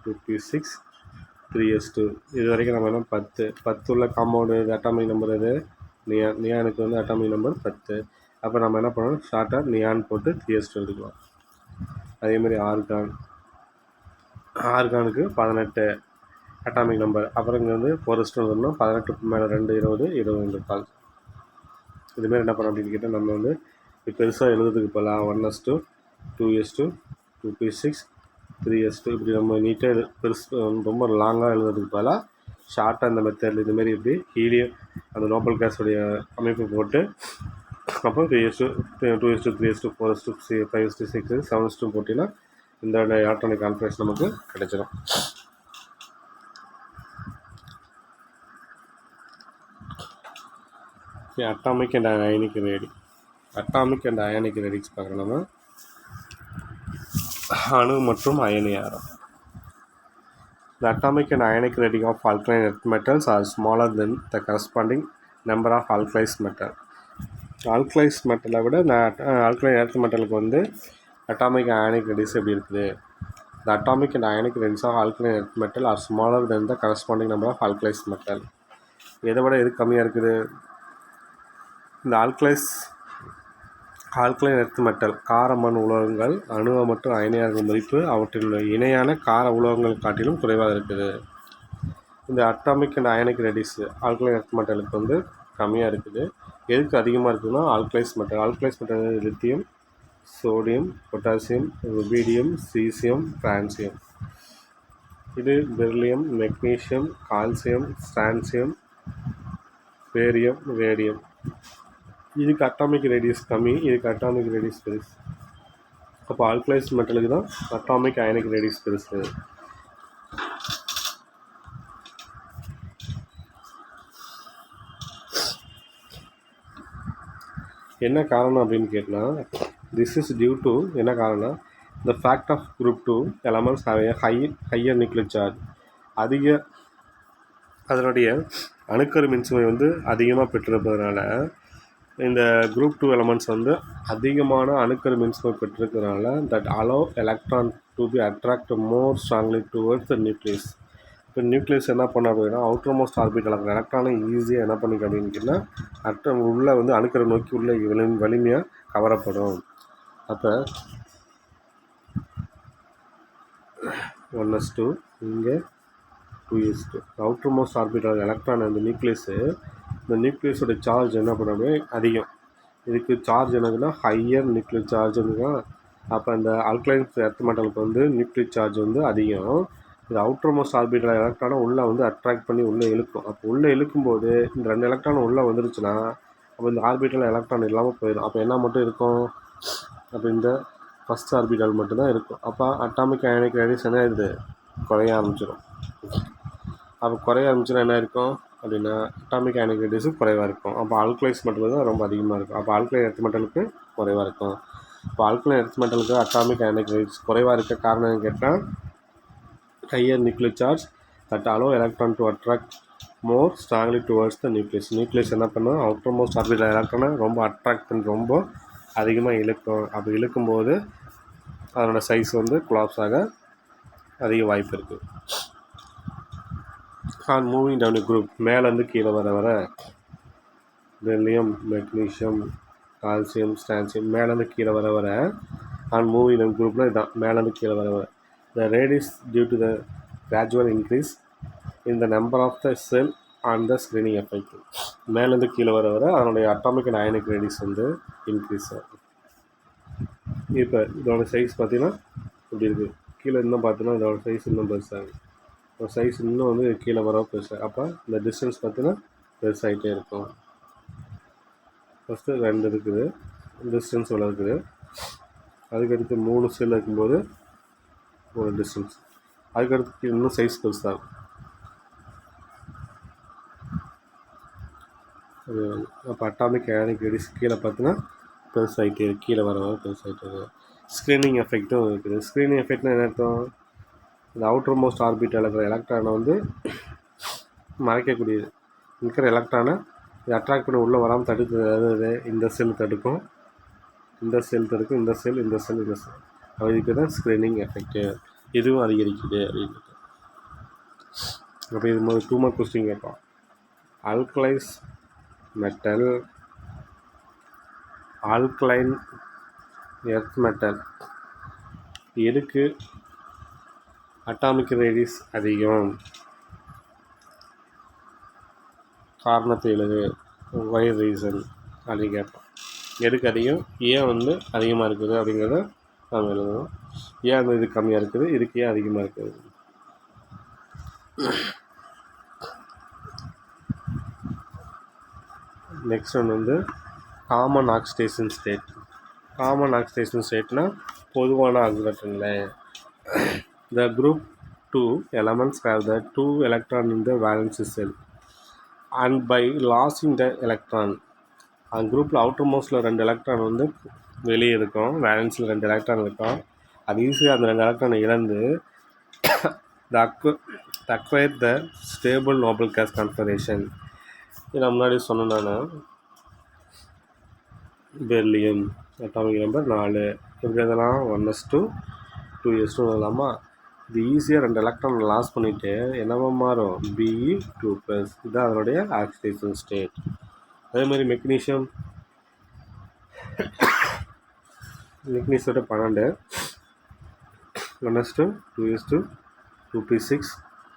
2p6 3s2. இது வரைக்கும் நம்ம என்ன 10 உள்ள காம்பவுண்டு இது அட்டாமிக் நம்பர் இது நியானுக்கு வந்து அட்டாமிக் நம்பர் 10. அப்போ நம்ம என்ன பண்ணணும், ஷார்ட்டாக நியான் போட்டு 3s2 எடுக்கலாம். அதேமாதிரி ஆர்கானுக்கு 18 அட்டாமிக் நம்பர். அப்புறம் இங்கே வந்து 4s2 வரணும். 18 மேலே 2 20 22 கால். இதுமாரி என்ன பண்ணோம் அப்படின்னு கேட்டால் நம்ம வந்து இப்போ பெருசாக எழுதுறதுக்கு போகலாம் 1s2 2s2 2p6 3s2 இப்படி நம்ம நீட்டாக பெருசு ரொம்ப லாங்காக எழுதுறதுக்கு போகலாம் ஷார்ட்டாக இந்த மெத்தடில் இதுமாரி இப்படி ஹீலியம் அந்த நோபல் கேஸுடைய அமைப்பு போட்டு அப்புறம் 3s2 2s2 3s2 4s2 5s2 6 7s2 போட்டிங்கன்னா இந்த எலக்ட்ரானிக் கான்ஃபிகரேஷன் நமக்கு கிடைச்சிடும். அட்டாமிக் அண்ட் அயனிக் ரேடிக்ஸ் பார்க்குறோம் நம்ம. அணு மற்றும் அயனி ஆரம். The atomic and ionic rating of alkaline earth metals are smaller than the corresponding number of alkalis metal. Alkalis metal விட alkaline earth metalக்கு வந்து atomic and ionic radius எப்படி இருக்குது. The atomic and ionic radius of alkaline earth metal are smaller than the corresponding number of alkalis metal. எதை விட எது கம்மியாக இருக்குது, இந்த ஆல்கலைஸ் ஆல்கலைன் எர்த் மெட்டல் கார மண் உலோகங்கள் அணு மற்றும் அயனியாக மதிப்பு அவற்றில் உள்ள இணையான கார உலோகங்கள் காட்டிலும் குறைவாக இருக்குது. இந்த atomic and ionic radius alkaline earth மெட்டலுக்கு வந்து கம்மியாக இருக்குது. எதுக்கு அதிகமாக இருக்குதுன்னா alkalis metal lithium, sodium, potassium, rubidium, caesium, francium. இது beryllium, magnesium, calcium, strontium, barium, radium. இதுக்கு அட்டாமிக் ரேடியஸ் கம்மி, இதுக்கு அட்டாமிக் ரேடியஸ் பெருசு. அப்போ ஆல்கலைஸ் மெட்டலுக்கு தான் அட்டாமிக் அயனிக் ரேடியஸ் பெருசு. என்ன காரணம் அப்படின்னு கேட்டால், திஸ் இஸ் டியூ டு என்ன காரணம், the fact of group 2 elements have a higher nuclear charge. அதனுடைய அணுக்கரு மின்சுமை வந்து அதிகமாக பெற்றிருப்பதனால இந்த குரூப் 2 எலமெண்ட்ஸ் வந்து அதிகமான அணுக்கரு மின்சுமை பெற்றிருக்கிறதுனால that allow electron to be attract more strongly towards the nucleus. இப்போ நியூக்ளியஸ் என்ன பண்ண அப்படின்னா அவுட்டர் மோஸ்ட் ஆர்பிட்டல் எலக்ட்ரானை ஈஸியாக என்ன பண்ணிக்க அப்படின்னு கேட்டால் உள்ளே வந்து அணுக்கரை நோக்கி உள்ள வலிமையாக கவரப்படும். அப்போ 1s2 இங்கே 2s2 outer most orbital electron அந்த நியூக்ளியஸு, இந்த நியூக்ளியஸோட சார்ஜ் என்ன பண்ண அதிகம். இதுக்கு சார்ஜ் என்னதுன்னா ஹையர் நியூக்ளியர் சார்ஜுங்க. அப்போ இந்த ஆல்கலைன் எர்த் மெட்டலுக்கு வந்து நியூக்ளியர் சார்ஜ் வந்து அதிகம். இது அவுட்டர் மோஸ்ட் ஆர்பிட்டல் எலக்ட்ரானை உள்ளே வந்து அட்ராக்ட் பண்ணி உள்ளே இழுக்கும். அப்போ உள்ளே இழுக்கும்போது இந்த 2 எலக்ட்ரான் உள்ளே வந்துருச்சுன்னா அப்போ இந்த ஆர்பிட்டல் எலக்ட்ரான் இல்லாமல் போயிடும். அப்போ என்ன மட்டும் இருக்கும், அப்போ இந்த ஃபஸ்ட் ஆர்பிட்டல் மட்டும்தான் இருக்கும். அப்போ அட்டாமிக் அயனிக் ரேடியஸ் என்ன ஆயிடுது, குறைய ஆரம்பிச்சிடும். அப்போ குறைய ஆரம்பிச்சுன்னா என்ன இருக்கும் அப்படின்னா அட்டாமிக் அயனிக் ரேடியஸும் குறைவாக இருக்கும். அப்போ ஆல்கலைஸ் மெட்டல் தான் ரொம்ப அதிகமாக இருக்கும். அப்போ ஆல்கலைன் எர்த் மெட்டலுக்கு குறைவாக இருக்கும். இப்போ ஆல்கலைன் எர்த் மெட்டலுக்கு அட்டாமிக் அயனிக் ரேடியஸ் குறைவாக இருக்க காரணம் கேட்டால் higher nuclear charge that allow electron to attract more strongly towards the nucleus. Nucleus என்ன பண்ணும், அவுட்டர் மோஸ்ட் ஆர்பிட்டல் எலக்ட்ரானை ரொம்ப அட்ராக்ட் பண்ணி ரொம்ப அதிகமாக இழுக்கும். அப்படி இழுக்கும்போது அதனோட சைஸ் வந்து கொலாப்ஸ் ஆக அதிக வாய்ப்பு இருக்குது. ஆன் மூவிங் டவுன் குரூப் மேலேருந்து கீழே வர பெரிலியம், மெக்னீஷியம், கால்சியம், ஸ்ட்ரான்சியம் மேலேருந்து கீழே வர ஆன் மூவிங் டவுன் குரூப்பில் இதுதான் மேலேருந்து கீழே வர the radius due to the gradual increase in the number of the shell on the screening effect. மேலேருந்து கீழே வர அதனுடைய அட்டாமிக் அண்ட் அயனிக் ரேடியஸ் வந்து இன்க்ரீஸ் ஆகும். இப்போ இதோட சைஸ் பார்த்தீங்கன்னா இப்படி இருக்குது. கீழே இன்னும் பார்த்தீங்கன்னா இதோட சைஸ் இன்னும் பெருசாகும். சைஸ் இன்னும் வந்து கீழே வர பெருசாக, அப்போ இந்த டிஸ்டன்ஸ் பார்த்தீங்கன்னா பெருசாகிட்டே இருக்கும். ஃபஸ்ட்டு 2 இருக்குது, டிஸ்டன்ஸ் இவ்வளோ இருக்குது. அதுக்கடுத்து 3 செல் இருக்கும்போது ஒரு டிஸ்டன்ஸ், அதுக்கடுத்து இன்னும் சைஸ் பெருசாகும். அது அப்போ அட்டாமிக் அயனிக் ரேடியஸ் கீழே பார்த்தீங்கன்னா பெருசாகிட்டே இருக்குது, கீழே வர பெருசாகிட்டே இருக்குது. ஸ்க்ரீனிங் எஃபெக்ட்டும் இருக்குது. ஸ்க்ரீனிங் எஃபெக்ட்னா என்ன அர்த்தம், இந்த அவுட்டர் மோஸ்ட் ஆர்பிட்டல் இருக்கிற எலக்ட்ரானை வந்து மறைக்கக்கூடியது. இருக்கிற எலக்ட்ரானை இது அட்ராக்ட் பண்ணி உள்ளே வராமல் தடுக்கிறது. இந்த செல் தடுக்கும், இந்த செல் தடுக்கும், இந்த செல், இந்த செல், இந்த செல். அதுக்கு தான் ஸ்க்ரீனிங் எஃபெக்ட்டு. இதுவும் அதிகரிக்குது அப்படின்னு. அப்போ இது மாதிரி 2 மார்க் கொஸ்டின் கேட்போம். Alkalis metal, alkaline earth metal எதுக்கு அட்டாமிக் ரேடியஸ் அதிகம், காரணத்தை எழுது, வை ரீசன் அப்படின்னு கேட்போம். எதுக்கு அதிகம், ஏன் வந்து அதிகமாக இருக்குது அப்படிங்கிறத நாம் எழுதணும். ஏன் அந்த இது கம்மியாக இருக்குது, இதுக்கு ஏன் அதிகமாக இருக்குது. நெக்ஸ்ட் ஒன்று வந்து common oxidation state. Common oxidation ஸ்டேட்னா பொதுவான ஆக்சிடேஷன் நிலை. The group 2 elements have the 2 electron in the valence cell and by losing the electron, அந்த குரூப்பில் அவுட்டர் மோஸ்ட்டில் 2 எலக்ட்ரான் வந்து வெளியே இருக்கும், வேலன்ஸில் 2 எலக்ட்ரான் இருக்கும். அது ஈஸியாக அந்த 2 எலக்ட்ரானை இழந்து acquire the stable noble gas configuration. இது நான் முன்னாடி சொன்னேன் நான். பெரிலியம் அட்டாமிக் நம்பர் 4 எப்படி அதெல்லாம் 1s2 2s2 இல்லாமா. இது ஈஸியாக 2 எலக்ட்ரான் லாஸ் பண்ணிவிட்டு என்னவா மாறும், Be2+. இதுதான் அதனுடைய ஆக்சிடேஷன் ஸ்டேட். அதேமாதிரி மெக்னீஷியம் நியூக்ளியஸோட 12 1:2 2:2 2p6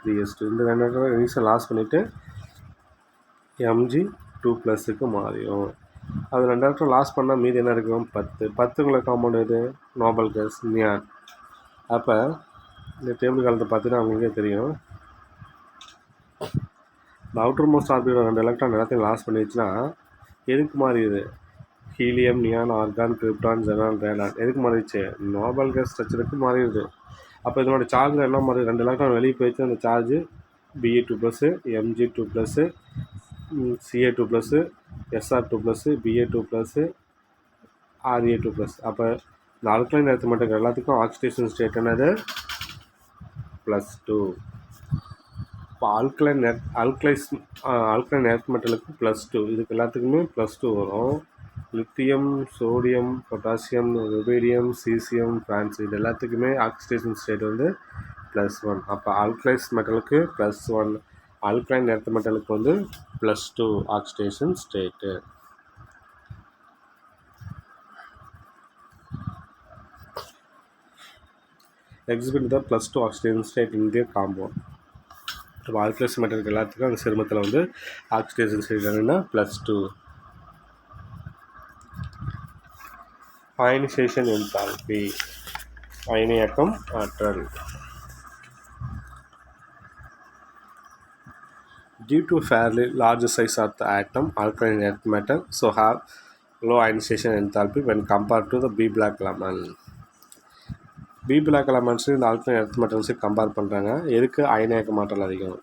3:2 இந்த 2 ரீசன் லாஸ் பண்ணிவிட்டு mg 2+க்கு மாறிடும். அது 2 லாஸ் பண்ணால் மீதி என்ன இருக்கும் 10 காம்பவுண்ட் எது நோபல் கேஸ் நியான். அப்போ இந்த டேபிள் காலத்தை பார்த்தீங்கன்னா அவங்களுக்கே தெரியும். இந்த அவுட்டர் மோஸ்ட் ஆர்பிட்டல் 2 எலக்ட்ரான் எல்லாத்தையும் லாஸ் பண்ணிடுச்சுன்னா எதுக்கு மாறிடுது helium neon argon krypton xenon Radon எதுக்கு மாறிடுச்சு நோபல் கேஸ் ஸ்ட்ரக்சருக்கு மாறிடுது. அப்போ இதனோட சார்ஜில் என்ன மாறி 2 எலக்ட்ரான் வெளியே போயிடுச்சு. அந்த charge Be2+, Mg2+, Ca2+, Sr2+, Ba2+, Ra2+. அப்போ இந்த ஆல்கலைன் எர்த் மெட்டல் எல்லாத்துக்கும் ஆக்சிடேஷன் ஸ்டேட் என்னது +2. இப்போ ஆல்கலைன் எர்த் மெட்டலுக்கு +2 இதுக்கு எல்லாத்துக்குமே +2 வரும். Lithium sodium potassium rubidium caesium France இது எல்லாத்துக்குமே ஆக்சிடேஷன் ஸ்டேட் வந்து +1. அப்போ ஆல்கலைஸ் மெட்டலுக்கு +1 ஆல்கலைன் எர்த் மெட்டலுக்கு வந்து +2 oxidation state. Exhibit the +2 oxidation state in their compound. இப்போ ஆல்கலைஸ் மெட்டலுக்கு எல்லாத்துக்கும் அந்த சிறுமத்தில் வந்து ஆக்சிடேஷன் ஸ்டேட் என்னென்னா +2. அயனைசேஷன் என்தால்பி அயனியாக்கம் ஆற்றல். Due to fairly large size of the atom, alkaline earth metal so have low ionization enthalpy when compared to the B black element. B black elements இந்த alkaline earth metals compare பண்ணுறாங்க. எதுக்கு அயனியாக்கம் ஆற்றல் அதிகம்.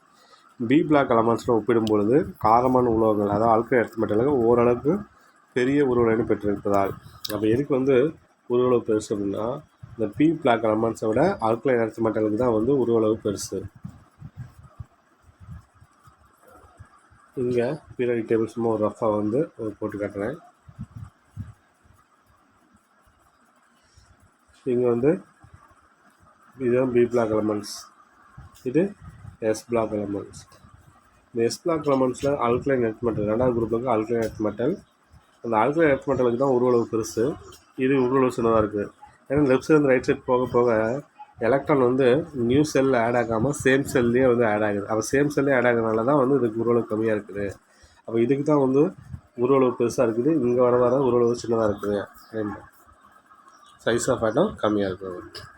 B black elements ஒப்பிடும்பொழுது காரமான உலோகங்கள் அதாவது alkaline earth metal ஓரளவுக்கு பெரிய உருவளவு பெற்றிருப்பதால். அப்போ எதுக்கு வந்து உருவளவு பெருசு அப்படின்னா இந்த பி பிளாக் எலமெண்ட்ஸை விட ஆல்கலைன் எர்த் மெட்டலுக்கு தான் வந்து உருவளவு பெருசு. இங்கே பீரியாடிக் டேபிள் சும்மா ஒரு ரஃபாக வந்து போட்டு காட்டுறேன். இங்கே வந்து இதுதான் பி பிளாக் எலமெண்ட்ஸ், இது எஸ் பிளாக் எலமெண்ட்ஸ். இந்த எஸ் பிளாக் எலமெண்ட்ஸில் ஆல்கலைன் எர்த் மெட்டல் 2வது குரூப்புக்கு ஆல்கலைன் எர்த் மெட்டல். அந்த ஆல்கலைன் எர்த் மெட்டலுக்கு தான் உருவளவு பெருசு, இது உருவளவு சின்னதாக இருக்குது. ஏன்னா லெஃப்ட் சைடு ரைட் சைடு போக போக எலக்ட்ரான் வந்து நியூ செல்லில் ஆட் ஆகாமல் சேம் செல்லையே வந்து ஆட் ஆகுது. அப்போ சேம் செல்லே ஆட் ஆகிறதுனால தான் வந்து இதுக்கு உருவளவு கம்மியாக இருக்குது. அப்போ இதுக்கு தான் வந்து உருவளவு பெருசாக இருக்குது, இங்கே வர வர உருவளவு சின்னதாக இருக்குது, சைஸ் ஆஃப் ஆட்டம் கம்மியாக இருக்குது.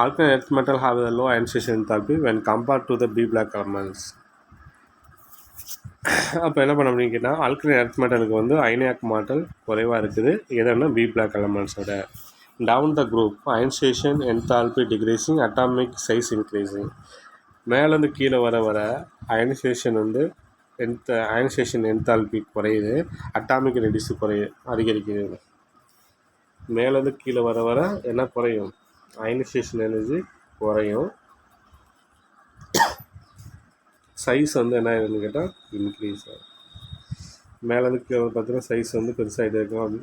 Alkaline earth metal have a low ionization enthalpy when compared to the B black elements. அப்போ என்ன பண்ண முடியும் கேட்டால் ஆல்கலைன் எர்த் மெட்டலுக்கு வந்து அயனியாக்கும் ஆற்றல் குறைவாக இருக்குது எதுனா பி பிளாக் எலமெண்ட்ஸோட. Down the group ionization enthalpy decreasing atomic size increasing. மேலேருந்து கீழே வர வர அயனைசேஷன் வந்து அயனைசேஷன் என்தால்பி குறையுது, அட்டாமிக் ரெடியூஸ் அதிகரிக்குது. மேலேருந்து கீழே வர வர என்ன குறையும் அயனைசேஷன் எனர்ஜி குறையும், சைஸ் வந்து என்ன ஆகுதுன்னு கேட்டால் இன்க்ரீஸ் ஆகும். மேலேருந்து பார்த்தீங்கன்னா சைஸ் வந்து பெருசாகிட்டே இருக்கும்.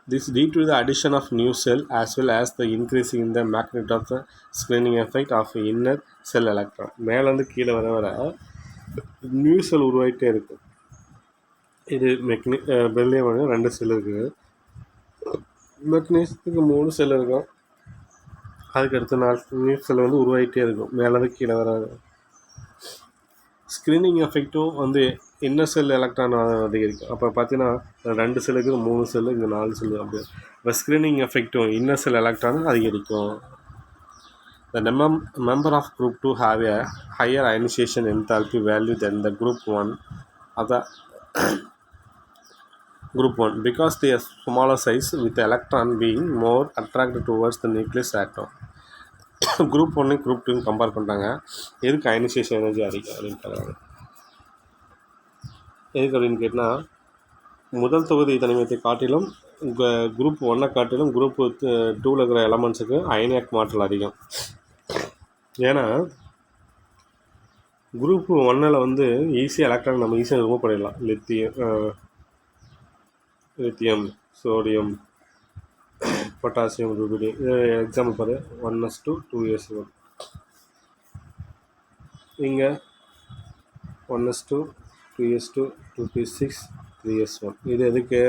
This due to the addition of new cell as well as the increasing in the magnitude of the screening effect of inner cell electron. மேலேருந்து கீழே வர வர நியூ செல் உருவாகிட்டே இருக்கும். இது பெல்லியம் வந்து 2 செல் இருக்குது, மெக்னீசியத்துக்கு 3 செல் இருக்கும். அதுக்கடுத்து 4 நியூ செல் வந்து உருவாகிட்டே இருக்கும் மேலேருந்து கீழே வர. ஸ்க்ரீனிங் எஃபெக்ட்டும் வந்து இன்னர் செல் எலக்ட்ரான் அதிகரிக்கும். அப்போ பார்த்தீங்கன்னா 2 செல்லுக்கு 3 செல்லு, இங்கே 4 செல்லு அப்படி. இப்போ ஸ்க்ரீனிங் எஃபெக்ட்டும் இன்னர் செல் எலக்ட்ரானும் அதிகரிக்கும். The member of group 2 have a higher ionization enthalpy value than the group 1 of the group 1 because they are smaller size with the electron being more attracted towards the nucleus atom. Group 1 group 2 compare பண்ணுறாங்க. எதுக்கு ionisation energy அதிகம் அப்படின்னு கேட்குறாங்க. எதுக்கு அப்படின்னு கேட்டால் முதல் தொகுதி தனிமத்தை காட்டிலும் குரூப் 1 காட்டிலும் குரூப் 2 இருக்கிற எலமெண்ட்ஸுக்கு அயனியாக்கும் ஆற்றல் அதிகம். ஏன்னா குரூப் 1 வந்து ஈஸியாக எலக்ட்ரான் நம்ம ஈஸியாக ரிமூவ் பண்ணிடலாம். லித்தியம் சோடியம் பொட்டாசியம் ருபீடியம் இது எக்ஸாம்பிள் பாரு 1s2 2s1. இங்கே 1:2, 2:2, 2:6, 3:1. இது எதுக்கு?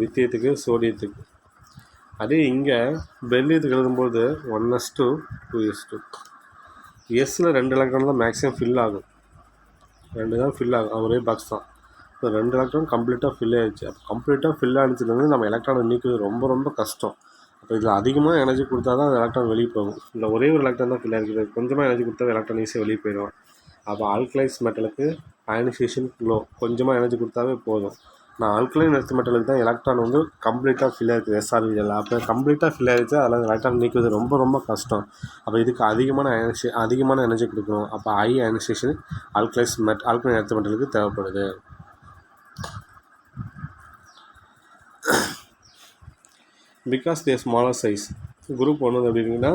லித்தியத்துக்கு, சோடியத்துக்கு. அதே இங்கே பெரிலியத்துக்கு எழுதும்போது 1:2, 2:2. எஸ்ஸில் 2 எலக்ட்ரான் தான் மேக்ஸிமம் ஃபில் ஆகும். 2 தான் ஃபில் ஆகும், ஒரே பாக்ஸ் தான். இப்போ 2 எலக்ட்ரான் கம்ப்ளீட்டாக ஃபில் ஆகிடுச்சு. அப்போ கம்ப்ளீட்டாக ஃபில் ஆகிடுச்சுலேருந்து நம்ம எலக்ட்ரானை நீக்குறது ரொம்ப ரொம்ப கஷ்டம். அப்போ இதில் அதிகமாக எனர்ஜி கொடுத்தா தான் அந்த எலக்ட்ரான் வெளியே போகும். இல்லை ஒரே ஒரு எலக்ட்ரான் தான் ஃபில் ஆகிருக்குது, கொஞ்சமாக எனர்ஜி கொடுத்தா எலக்ட்ரான் ஈஸியாக வெளியே போயிடும். அப்போ ஆல்கலைஸ் மெட்டலுக்கு அயனைசேஷன் லோ, கொஞ்சமாக எனர்ஜி கொடுத்தாவே போதும். நான் ஆல்கலைன் எர்த் மெட்டலுக்கு தான் எலக்ட்ரான் வந்து கம்ப்ளீட்டாக ஃபில் ஆகிருக்குது எஸ்ஆர்வியில். அப்போ கம்ப்ளீட்டாக ஃபில் ஆகிடுச்சு, அதில் எலக்ட்ரான் நீக்குவது ரொம்ப ரொம்ப கஷ்டம். அப்போ இதுக்கு அதிகமான எனர்ஜி கொடுக்கணும். அப்போ ஹை அயனைசேஷன் ஆல்கலைன் எர்த் மெட்டலுக்கு தேவைப்படுது. Because they smaller size. Group 1 எப்படி இருக்குன்னா,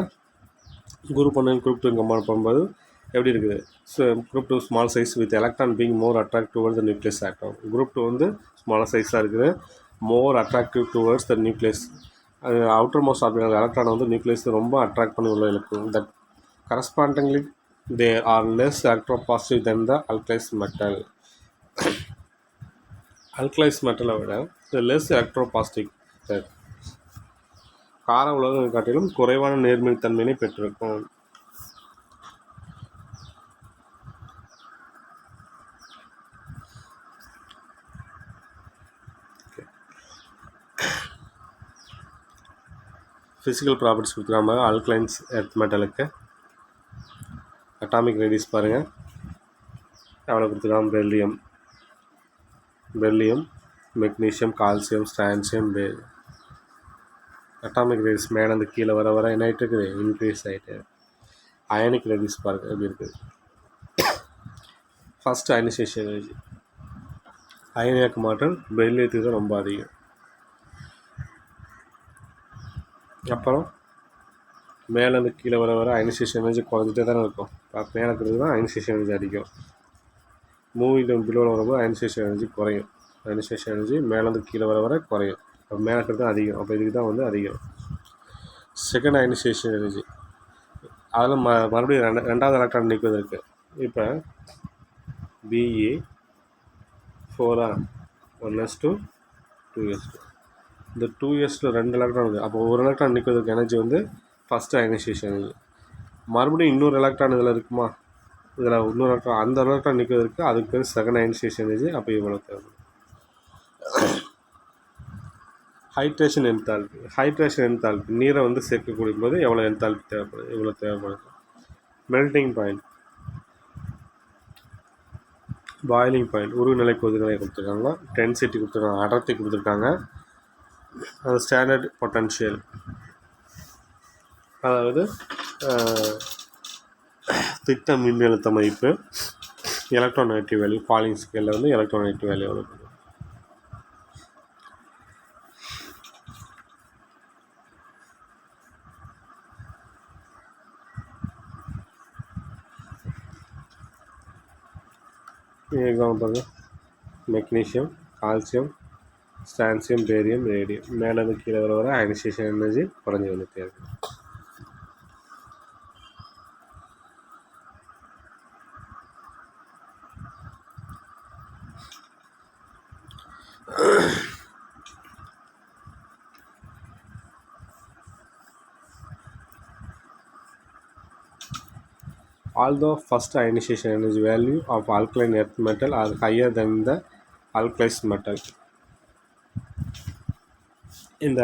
குரூப் 1 குரூப் 2 கம்பேர் பண்ணும்போது எப்படி இருக்குது? So group 2 small size with electron being more attract towards the nucleus atom. Group 2 வந்து ஸ்மாலர் சைஸாக இருக்குது, more attractive towards the nucleus. அது அவுட்டர் மோஸ்ட் ஆர்பிட்டல் எலக்ட்ரான் வந்து நியூக்ளியஸ் ரொம்ப அட்ராக்ட் பண்ணி உள்ள இழுக்கும். That correspondingly they are less electropositive than the alkalis metal. Alkalis மெட்டலை விட லெஸ் எலக்ட்ரோபாசிட்டிவ், கார உலோகங்களை காட்டிலும் குறைவான நேர்மைத்தன்மையினை பெற்றிருக்கும். ஃபிசிக்கல் ப்ராப்பர்ட்டிஸ் கொடுத்துருக்காங்க ஆல்கலைன்ஸ் எர்த் மெட்டலுக்கு. அட்டாமிக் ரேடியஸ் பாருங்கள் எவ்வளோ கொடுத்துருக்காங்க. Beryllium, magnesium, calcium, strontium, atomic radius மேலேருந்து கீழே வர வர என்ன ஆகிட்டு இருக்குது? இன்க்ரீஸ் ஆகிட்டு. அயனிக் ரேடியஸ் பாருங்கள் எப்படி இருக்குது. ஃபஸ்ட்டு அயனைசேஷன் எனர்ஜி, அயனியாக்கு மாற்றல் பெரிலியத்துக்கு தான் ரொம்ப அதிகம். அப்புறம் மேலேருந்து கீழே வர வர அயனைசேஷன் எனர்ஜி குறைஞ்சிட்டே தானே இருக்கும். மேலே இருக்கிறது தான் அயனைசேஷன் எனர்ஜி அதிகம். மூவிங் பிலோவில் வரும்போது அயனைசேஷன் எனர்ஜி குறையும். அயனைசேஷன் எனர்ஜி மேலேருந்து கீழே வர வர குறையும். அப்போ மேலே இருக்கிறது தான் அதிகம். அப்போ இதுக்கு தான் வந்து அதிகம். செகண்ட் அயனைசேஷன் எனர்ஜி, அதில் மறுபடியும் ரெண்டாவது எலக்ட்ரான் நீக்குவதற்கு. இப்போ BE 4 1:2, 2:2. இந்த 2:2 2 எலக்ட்ரான் இருக்குது. அப்போ ஒரு எலக்ட்ரான் நீக்குவதற்கு எனர்ஜி வந்து ஃபஸ்ட்டு அயனைசேஷன் எனர்ஜி. மறுபடியும் இன்னொரு எலக்ட்ரான் இதில் இருக்குமா? இதில் இன்னொரு எலக்ட்ரான், அந்த எலக்ட்ரான் நீக்குவதற்கு அதுக்கு பேர் செகண்ட் அயனைசேஷன் எனர்ஜி. அப்போ இவ்வளோ தேவைப்படும். ஹைட்ரேஷன் என்தால்பி, நீரை வந்து சேர்க்கக்கூடிய போது எவ்வளோ என்தால்பி தேவைப்படுது? இவ்வளோ தேவைப்படுது. மெல்டிங் பாயிண்ட், பாயிலிங் பாயிண்ட், உருகுநிலை கொதிநிலை கொடுத்துருக்காங்க. டென்சிட்டி கொடுத்துருக்காங்க, அடர்த்தி கொடுத்துருக்காங்க. அது ஸ்டாண்டர்ட் பொட்டன்ஷியல், அதாவது திட்ட மின்னழுத்த மதிப்பு. எலக்ட்ரோநெகட்டிவ் வேல்யூ, ஃபாலிங் ஸ்கேலில் வந்து எலக்ட்ரோநெகட்டிவ் வேல்யூ எவ்வளோ? எக்ஸாம்பிள் பாருங்கள், magnesium, calcium, strontium, barium, radium. மேலேருந்து கீழே வர வர அயனைசேஷன் எனர்ஜி குறைஞ்சி வந்துட்டே இருக்குது. Although first ionization energy value of alkaline earth metal are higher than the alkalis metal. இந்த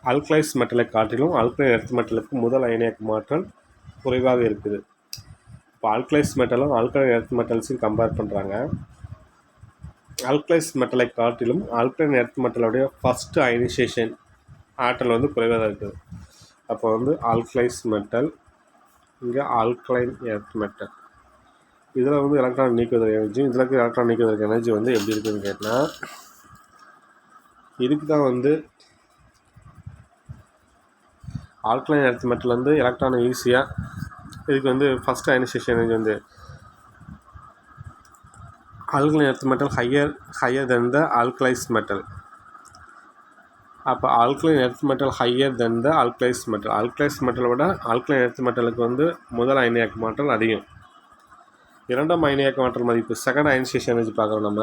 ஆல்கலைஸ் மெட்டலை காட்டிலும் ஆல்கலைன் எர்த் மெட்டலுக்கு முதல் அயனியாக்கு மாற்றல் குறைவாக இருக்குது. இப்போ ஆல்கலைஸ் மெட்டலும் ஆல்கலைன் எர்த் மெட்டல்ஸையும் கம்பேர் பண்ணுறாங்க. ஆல்கலைஸ் மெட்டலை காட்டிலும் ஆல்கலைன் எர்த் மெட்டலுடைய ஃபஸ்ட்டு அயனைசேஷன் ஆற்றல் வந்து குறைவாக தான் இருக்குது. அப்போ வந்து ஆல்கலைஸ் மெட்டல், இங்கே ஆல்கலைன் எர்த் மெட்டல். இதில் வந்து எலக்ட்ரான் நீக்குவதற்கு எனர்ஜி, இதில் இருக்க எலக்ட்ரான் நீக்குவதற்கு எனர்ஜி வந்து எப்படி இருக்குதுன்னு கேட்டால், இதுக்கு தான் வந்து ஆல்கலைன் எர்த் மெட்டல் வந்து எலக்ட்ரானை ஈஸியாக, இதுக்கு வந்து ஃபஸ்ட் அயனைசேஷன் எனர்ஜி வந்து ஆல்கலைன் எர்த் மெட்டல் ஹையர் தென் த ஆல்கலைஸ் மெட்டல். அப்போ ஆல்கலைன் எர்த் மெட்டல் ஹையர் தென் த ஆல்கலைஸ் மெட்டல். ஆல்கலைஸ் மெட்டலை விட ஆல்கலைன் எர்த் மெட்டலுக்கு வந்து முதல் அயனியாக்கு மாற்றல் அதிகம். இரண்டாம் அயனியாக்க ஆற்றல் மதிப்பு செகண்ட் அயனைசேஷன் எனர்ஜி பார்க்குறோம் நம்ம.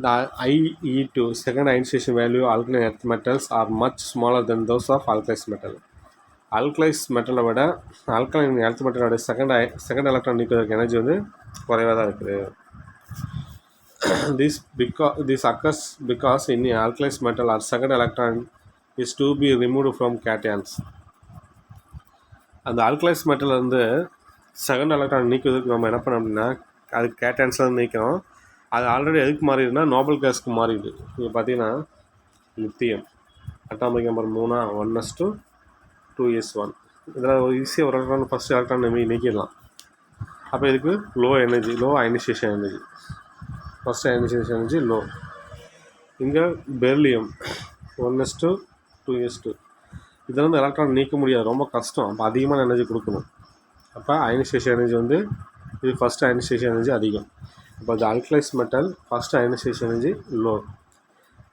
The IE2 second ionization value alkaline earth metals are much smaller than those of alkalis metal. Alkalis metal விட alkaline earth metal second electron நீக்குவதற்கு எனர்ஜி வந்து குறைவாக தான் இருக்குது. This occurs because in alkalis metal our second electron is to be removed from cations. அந்த alkalis metal வந்து second electron நீக்குவதற்கு நம்ம என்ன பண்ணோம் அப்படின்னா அது கேட்டன்ஸில் நீக்கிறோம். அது ஆல்ரெடி எதுக்கு மாறிடுதுன்னா நோபல் கேஸ்க்கு மாறிடுது. இங்கே பார்த்தீங்கன்னா லித்தியம் அட்டாமிக் நம்பர் 3 1s2 இதில் ஈஸியாக ஒரு எலக்ட்ரான் ஃபஸ்ட் எலக்ட்ரான் நீக்கிடலாம். அப்போ இதுக்கு low ionisation energy, first ionization energy low. இங்கே பெர்லியம் 1s2 இதில் வந்து எலக்ட்ரான் நீக்க முடியாது, ரொம்ப கஷ்டம். அப்போ அதிகமான எனர்ஜி கொடுக்கணும். அப்போ அயனைசேஷன் எனர்ஜி வந்து இது ஃபஸ்ட் அயனைசேஷன் எனர்ஜி அதிகம். இப்போ அது alkalis metal first ionization energy low,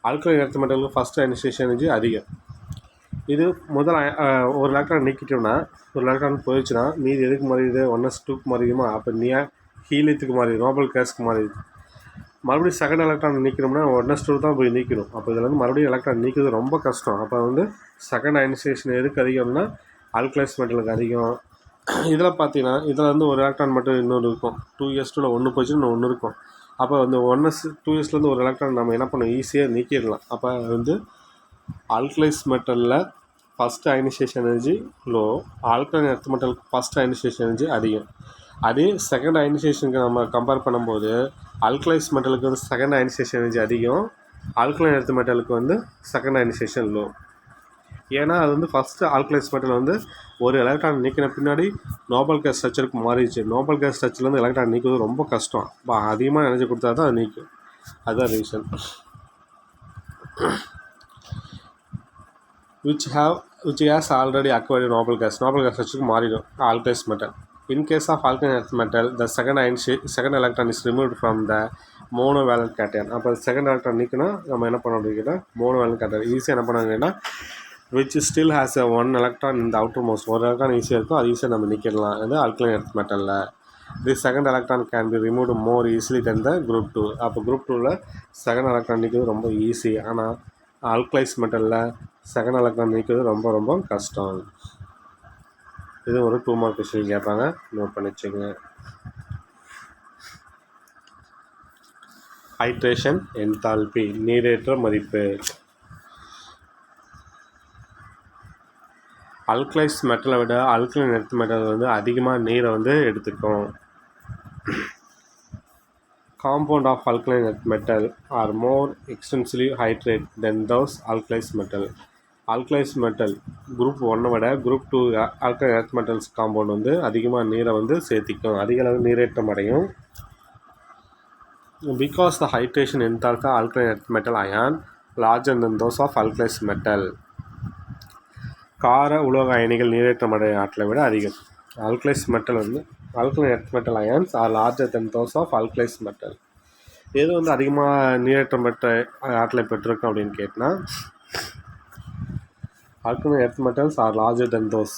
alkaline earth மெட்டலுக்கு ஃபஸ்ட் அயனைசேஷன் எனர்ஜி அதிகம். இது முதல் ஒரு எலக்ட்ரான் நீக்கிட்டோம்னா ஒரு எலக்ட்ரான் போயிடுச்சுன்னா மீது எதுக்கு மாறிடுது 1s2க்கு மாறிடுமா, அப்போ ஹீலியத்துக்கு மாறிடுது, நோபல் கேஸ்க்கு மாறிடுது. மறுபடியும் செகண்ட் எலக்ட்ரான் நீக்கணும்னா 1s2 தான் போய் நீக்கணும். அப்போ இதில் வந்து மறுபடியும் எலக்ட்ரான் நீக்கிறது ரொம்ப கஷ்டம். அப்போ வந்து செகண்ட் அயனைசேஷன் எதுக்கு அதிகம்னா ஆல்கலைஸ் மெட்டலுக்கு அதிகம். இதில் பார்த்தீங்கன்னா இதில் வந்து ஒரு எலக்ட்ரான் மட்டும் இன்னொரு இருக்கும், 2s2ல் ஒன்று போச்சு இன்னும் ஒன்று இருக்கும். அப்போ வந்து 2sலேருந்து ஒரு எலக்ட்ரான் நம்ம என்ன பண்ணோம் ஈஸியாக நீக்கிடலாம். அப்போ வந்து ஆல்கலைஸ் மெட்டலில் first ionization energy low, alkaline earth மெட்டலுக்கு ஃபஸ்ட் அயனைசேஷன் எனர்ஜி அதிகம். அதே செகண்ட் அயனைசேஷனுக்கு நம்ம கம்பேர் பண்ணும்போது ஆல்கலைஸ் மெட்டலுக்கு வந்து செகண்ட் அயனைசேஷன் எனர்ஜி அதிகம், ஆல்கலைன் எர்த் மெட்டலுக்கு வந்து செகண்ட் அயனைசேஷன் லோ. ஏன்னா அது வந்து ஃபஸ்ட்டு ஆல்கலைஸ் மெட்டல் வந்து ஒரு எலக்ட்ரான் நீக்கின பின்னாடி நோபல் கேஸ் ஸ்ட்ரக்சருக்கு மாறிடுச்சு. நோபல் கேஸ் ஸ்ட்ரக்சர்லேருந்து எலக்ட்ரான் நீக்குவது ரொம்ப கஷ்டம். அதிகமாக எனர்ஜி கொடுத்தா தான் அது நீக்கும். அதுதான் reason. which has already acquired noble gas ஸ்ட்ரக்சருக்கு மாறிடும் alkalis metal. In case of alkaline earth metal, the second electron is removed from the monovalent cation. அப்போ செகண்ட் எலக்ட்ரான் நீக்கினா நம்ம என்ன பண்ண அப்படின்னா மோனோவேலன்ட் கேட்டன் ஈஸியாக என்ன பண்ணாங்கன்னா which still has a one electron in the outermost, ஒரு எலக்ட்ரான் ஈஸியாக இருக்கும், அது ஈஸியாக நம்ம நீக்கிடலாம். அது alkaline earth metal. This second electron can be removed more easily than the group 2. அப்போ group 2ல் செகண்ட் எலக்ட்ரான் நீக்கிறது ரொம்ப ஈஸி. ஆனால் ஆல்கலைஸ் மெட்டலில் செகண்ட் எலக்ட்ரான் நீக்கிறது ரொம்ப ரொம்ப கஷ்டம். இது ஒரு 2 மார்க் கொஸ்டின் கேட்பாங்க, நோட் பண்ணி வச்சுக்கோங்க. ஹைட்ரேஷன் என்தால்பி நீரேற்ற மதிப்பு. ஆல்கலைஸ் மெட்டலை விட ஆல்கலைன் எர்த் மெட்டல் வந்து அதிகமாக நீரை வந்து எடுத்துக்கும். Compound of alkaline earth metal are more extensively hydrate than those alkalis metal. Alkalis metal group 1 விட group 2 alkaline earth metals compound வந்து அதிகமாக நீரை வந்து சேர்த்திக்கும், அதிக அளவு நீரேற்றம் அடையும். Because the hydration enthalpy alkaline earth metal ion larger than those of alkalis metal. கார உலோக அயனிகள் நீரேற்றம் அடைய ஆற்றலை விட அதிகம். ஆல்கலைஸ் மெட்டல் வந்து alkaline earth metal ions are larger than those of alkalis metal. எது வந்து அதிகமாக நீரேற்றம் பெற்ற ஆற்றலை பெற்றிருக்கும் அப்படின்னு கேட்டால் alkaline earth metals are larger than those.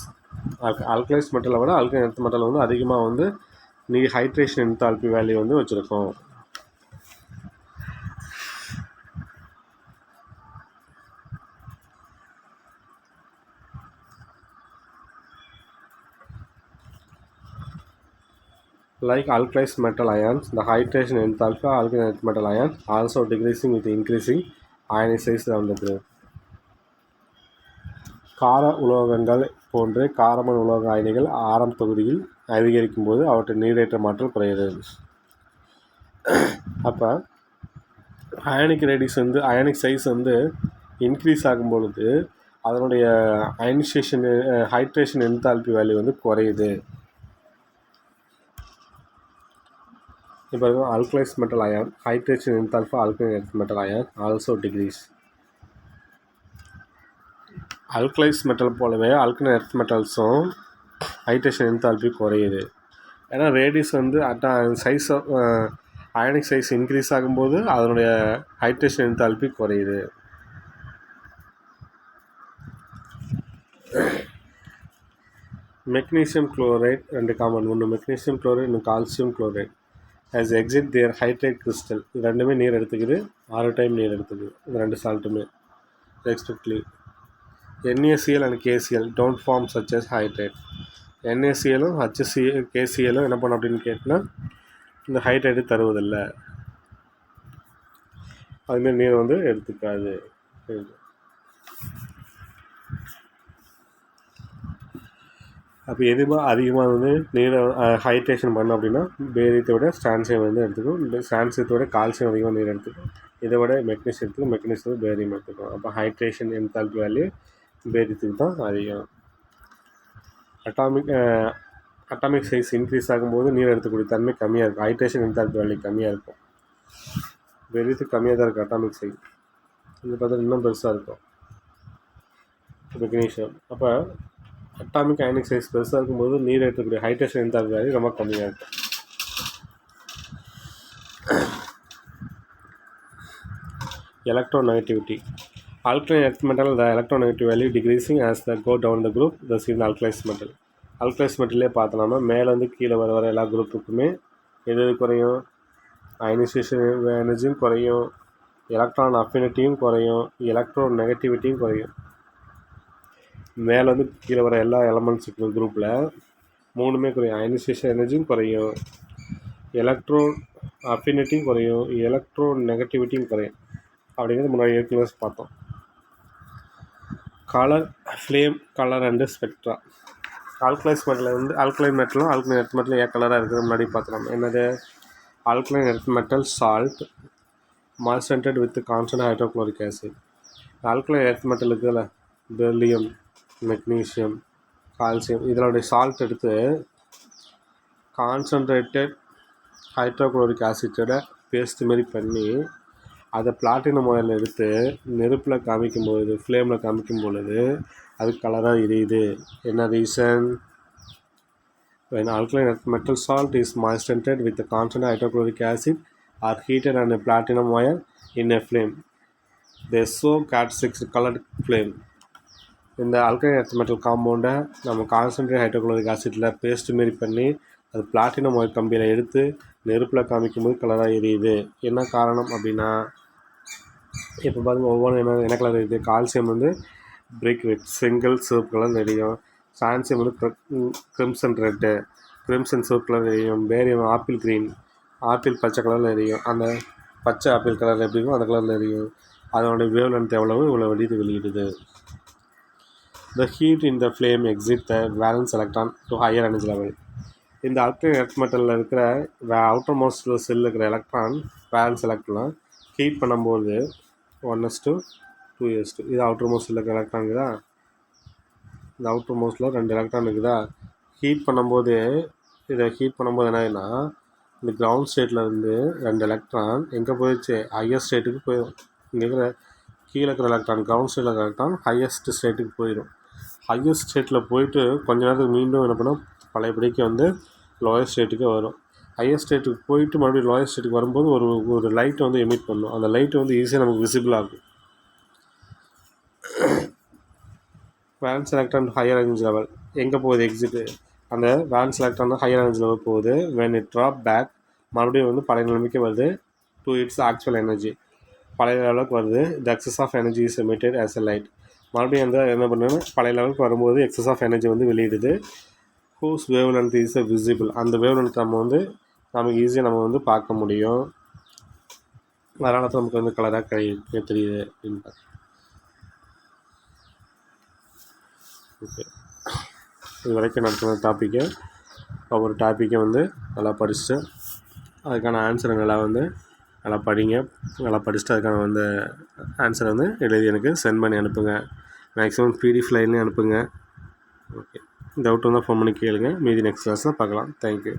Alkalis மெட்டலை விட ஆல்கலைன் எர்த் மெட்டல் வந்து அதிகமாக வந்து ஹைட்ரேஷன் என்தால்பி வேல்யூ வந்து வச்சுருக்கோம். Like alkalis metal ions, the hydration enthalpy of alkaline earth metal ions also decreasing with increasing ionization of the group. கார உலோகங்கள் போன்று காரமான உலோக அயனிகள் ஆரம் தொகுதியில் அதிகரிக்கும் போது அவற்றின் நீரேற்ற ஆற்றல் குறைகிறது. அப்போ அயனிக் ரேடியஸ் வந்து அயனிக் சைஸ் வந்து இன்க்ரீஸ் ஆகும் பொழுது அதனுடைய அயனைசேஷன் ஹைட்ரேஷன் என்தால்பி வேல்யூ வந்து குறையுது. இப்போ alkalis metal ion hydration enthalpy alkaline earth metal ion also decrease. alkalis metal போலவே alkaline earth metals-உம் ஹைட்ரேஷன் என்தால்பி குறையுது. ஏன்னா ரேடியஸ் வந்து சைஸ் அயனிக் சைஸ் இன்க்ரீஸ் ஆகும்போது அதனுடைய ஹைட்ரேஷன் என்தால்பி குறையுது. மெக்னீசியம் குளோரைட் 2 காமன், ஒன்று மெக்னீசியம் குளோரைட், இன்னும் calcium chloride. as exit their hydrate crystal. இது ரெண்டுமே நீர் எடுத்துக்குது, 6 டைம் நீர் எடுத்துக்குது இந்த 2 சால்ட்டுமே respectively. NaCl and KCl don't form such as hydrate. NaCலும் KCலும் என்ன பண்ணும் அப்படின்னு கேட்டால் இந்த ஹைட்ரேட்டு தருவதில்லை, அதுமாரி நீர் வந்து எடுத்துக்காது. அப்போ எதுவாக அதிகமாக வந்து நீரை ஹைட்ரேஷன் பண்ணோம் அப்படின்னா பேரியத்தை விட ஸ்டான்சியம் வந்து எடுத்துக்கும், ஸ்டான்சியத்தை விட கால்சியம் அதிகமாக நீர் எடுத்துக்கும், இதை விட மெக்னீசியத்துக்கு பேரியம் எடுத்துக்கும். அப்போ ஹைட்ரேஷன் என்தால்பி வேல்யூ பேரியத்துக்கு தான் அதிகம். அட்டாமிக் சைஸ் இன்க்ரீஸ் ஆகும்போது நீர் எடுத்துக்கூடிய தன்மை கம்மியாக இருக்கும், ஹைட்ரேஷன் என்தால்பி வேல்யூ கம்மியாக இருக்கும். பேரியத்துக்கு கம்மியாக தான் இருக்கும் அட்டாமிக் சைஸ், இது பார்த்தா இன்னும் பெருசாக இருக்கும் மெக்னீஷியம். அப்போ அட்டாமிக் அயனிக் சைஸ் பெருசாக இருக்கும்போது நீர் எடுத்துக்கூடிய ஹைட்ரேஷன் என்தால்பி வேல்யூ ரொம்ப கம்மியாக இருக்கும். Electronegativity. Alkaline earth metal, the electronegativity value decreasing as they go down the group, thus in alkalized metal. Alkalized metal பார்த்தோம்னா மேலேருந்து கீழே வர எல்லா குரூப்புக்குமே எது குறையும், அயனைசேஷன் எனர்ஜியும் குறையும், எலக்ட்ரான் அஃபினிட்டியும் குறையும், எலக்ட்ரோநெகட்டிவிட்டியும் குறையும். மேலேருந்து கீழே வர எல்லா எலமெண்ட்ஸுக்கு குரூப்பில் 3மே குறையும், அயனைசேஷன் எனர்ஜியும் குறையும், எலக்ட்ரோ அஃபினிட்டியும் குறையும், எலக்ட்ரோநெகட்டிவிட்டியும் குறையும். அப்படிங்கிறது முன்னாடி ஏற்கனவே பார்த்தோம். Colour, flame, colour and spectra. Alkaline மெட்டலும் ஆல்கலைன் எர்த் மெட்டலும் ஏன் கலராக இருக்குது முன்னாடி பார்த்தோம். என்னது, alkaline earth metal salt moistened with constant hydrochloric acid. Alkaline earth metal இருக்குதுல்ல, பெர்லியம், மெக்னீஷியம், கால்சியம், இதனுடைய சால்ட் எடுத்து கான்சன்ட்ரேட்டட் ஹைட்ரோக்ளோரிக் ஆசிட்டோட பேஸ்ட் மாரி பண்ணி அதை பிளாட்டினம் ஆயில் எடுத்து நெருப்பில் காமிக்கும்பொழுது, ஃப்ளேமில் காமிக்கும் பொழுது அது கலராக எரியுது. என்ன reason? when alkaline earth metal salt is moistened with the constant hydrochloric acid or heated on a platinum wire in a flame, they show characteristic colored flame. இந்த ஆல்கலைன் எர்த் மெட்டல் காம்பவுண்டை நம்ம கான்சன்ட்ரேட் ஹைட்ரோக்ளோரிக் ஆசிட்டில் பேஸ்ட் மாரி பண்ணி அது platinum oil கம்பியில் எடுத்து நெருப்பில் காமிக்கும்போது கலராக எரியுது. என்ன காரணம் அப்படின்னா, இப்போ பாருங்கள் ஒவ்வொன்றும் என்ன கலர் இருக்குது. கால்சியம் வந்து பிரிக் ரெட், செங்கல் சிவப்பு கலர் எரியும். சான்சியம் வந்து கிரிம்சன் ரெட்டு, கிரிம்சன் சிவப்பு கலர் எரியும். பேரியம் ஆப்பிள் க்ரீன், ஆப்பிள் பச்சை கலரில் எரியும். அந்த பச்சை ஆப்பிள் கலரில் எப்படி இருக்கும் அந்த கலரில் எரியும். அதனுடைய வேவ் லென்த் எவ்வளவு இவ்வளோ வெளியிடுது. The heat in the flame exits the valence electron to higher energy level. இந்த ஆல்கலைன் எர்த் மெட்டலில் இருக்கிற அவுட்டர் மோஸ்ட் செல்லில் இருக்கிற எலக்ட்ரான், வேலன்ஸ் எலக்ட்ரான் ஹீட் பண்ணும்போது 1:2:2. இது அவுட்டர் மோஸ்ட் இருக்கிற எலக்ட்ரான் இருக்குதா, இந்த அவுட்டர் மோஸ்ட்டில் 2 எலக்ட்ரான் இருக்குதா. ஹீட் பண்ணும்போது என்ன ஆகுதுன்னா, இந்த கிரவுண்ட் ஸ்டேட்டில் இருந்து 2 எலக்ட்ரான் எங்கே போயிடுச்சு, ஹையர் ஸ்டேட்டுக்கு போயிடும். இங்கே இருக்கிற கீழே இருக்கிற எலக்ட்ரான், கிரவுண்ட் ஸ்டேட்டில் இருக்கிற எலக்ட்ரான் ஹையஸ்ட் ஸ்டேட்டுக்கு போயிடும். ஹையஸ்ட் ஸ்டேட்டில் போயிட்டு கொஞ்ச நேரத்துக்கு மீண்டும் என்ன பண்ணோம், பழையபடிக்கு வந்து லோயர் ஸ்டேட்டுக்கு வரும். ஹையர் ஸ்டேட்டுக்கு போயிட்டு மறுபடியும் லோயர் ஸ்டேட்டுக்கு வரும்போது ஒரு லைட்டை வந்து எமிட் பண்ணும். அந்த லைட்டு வந்து ஈஸியாக நமக்கு விசிபிள் ஆகும். Valence electron higher energy level எங்கே போகுது, எக்ஸிட்டு. அந்த valence electron higher energy level போகுது. when it drop back மறுபடியும் வந்து பழைய நிலைமைக்கு வருது to its actual energy, பழைய லெவலுக்கு வருது. the excess of energy is emitted as a light. மறுபடியும் வந்து என்ன பண்ணுன்னா, பழைய லெவலுக்கு வரும்போது எக்ஸஸ் ஆஃப் எனர்ஜி வந்து வெளியிடுது. whose wavelength is visible. அந்த wavelength நமக்கு ஈஸியாக நம்ம வந்து பார்க்க முடியும். அதனால தான் நமக்கு வந்து கலராக தெரியுது அப்படின்னு பார்த்து. ஓகே, இது வரைக்கும் நடக்கிற டாப்பிக்கை ஒவ்வொரு டாப்பிக்கை வந்து நல்லா படிச்சுட்டு அதுக்கான ஆன்சரை நல்லா படிங்க. நல்லா படிச்சுட்டு அதுக்கான வந்து ஆன்சரை வந்து எழுதி எனக்கு சென்ட் பண்ணி அனுப்புங்க. மேக்ஸிமம் பிடிஎஃப் லைன்லேயும் அனுப்புங்க. ஓகே, டவுட் வந்தால் ஃபோன் பண்ணி கேளுங்க. மீதி நெக்ஸ்ட் கிளாஸில் பார்க்கலாம். தேங்க்யூ.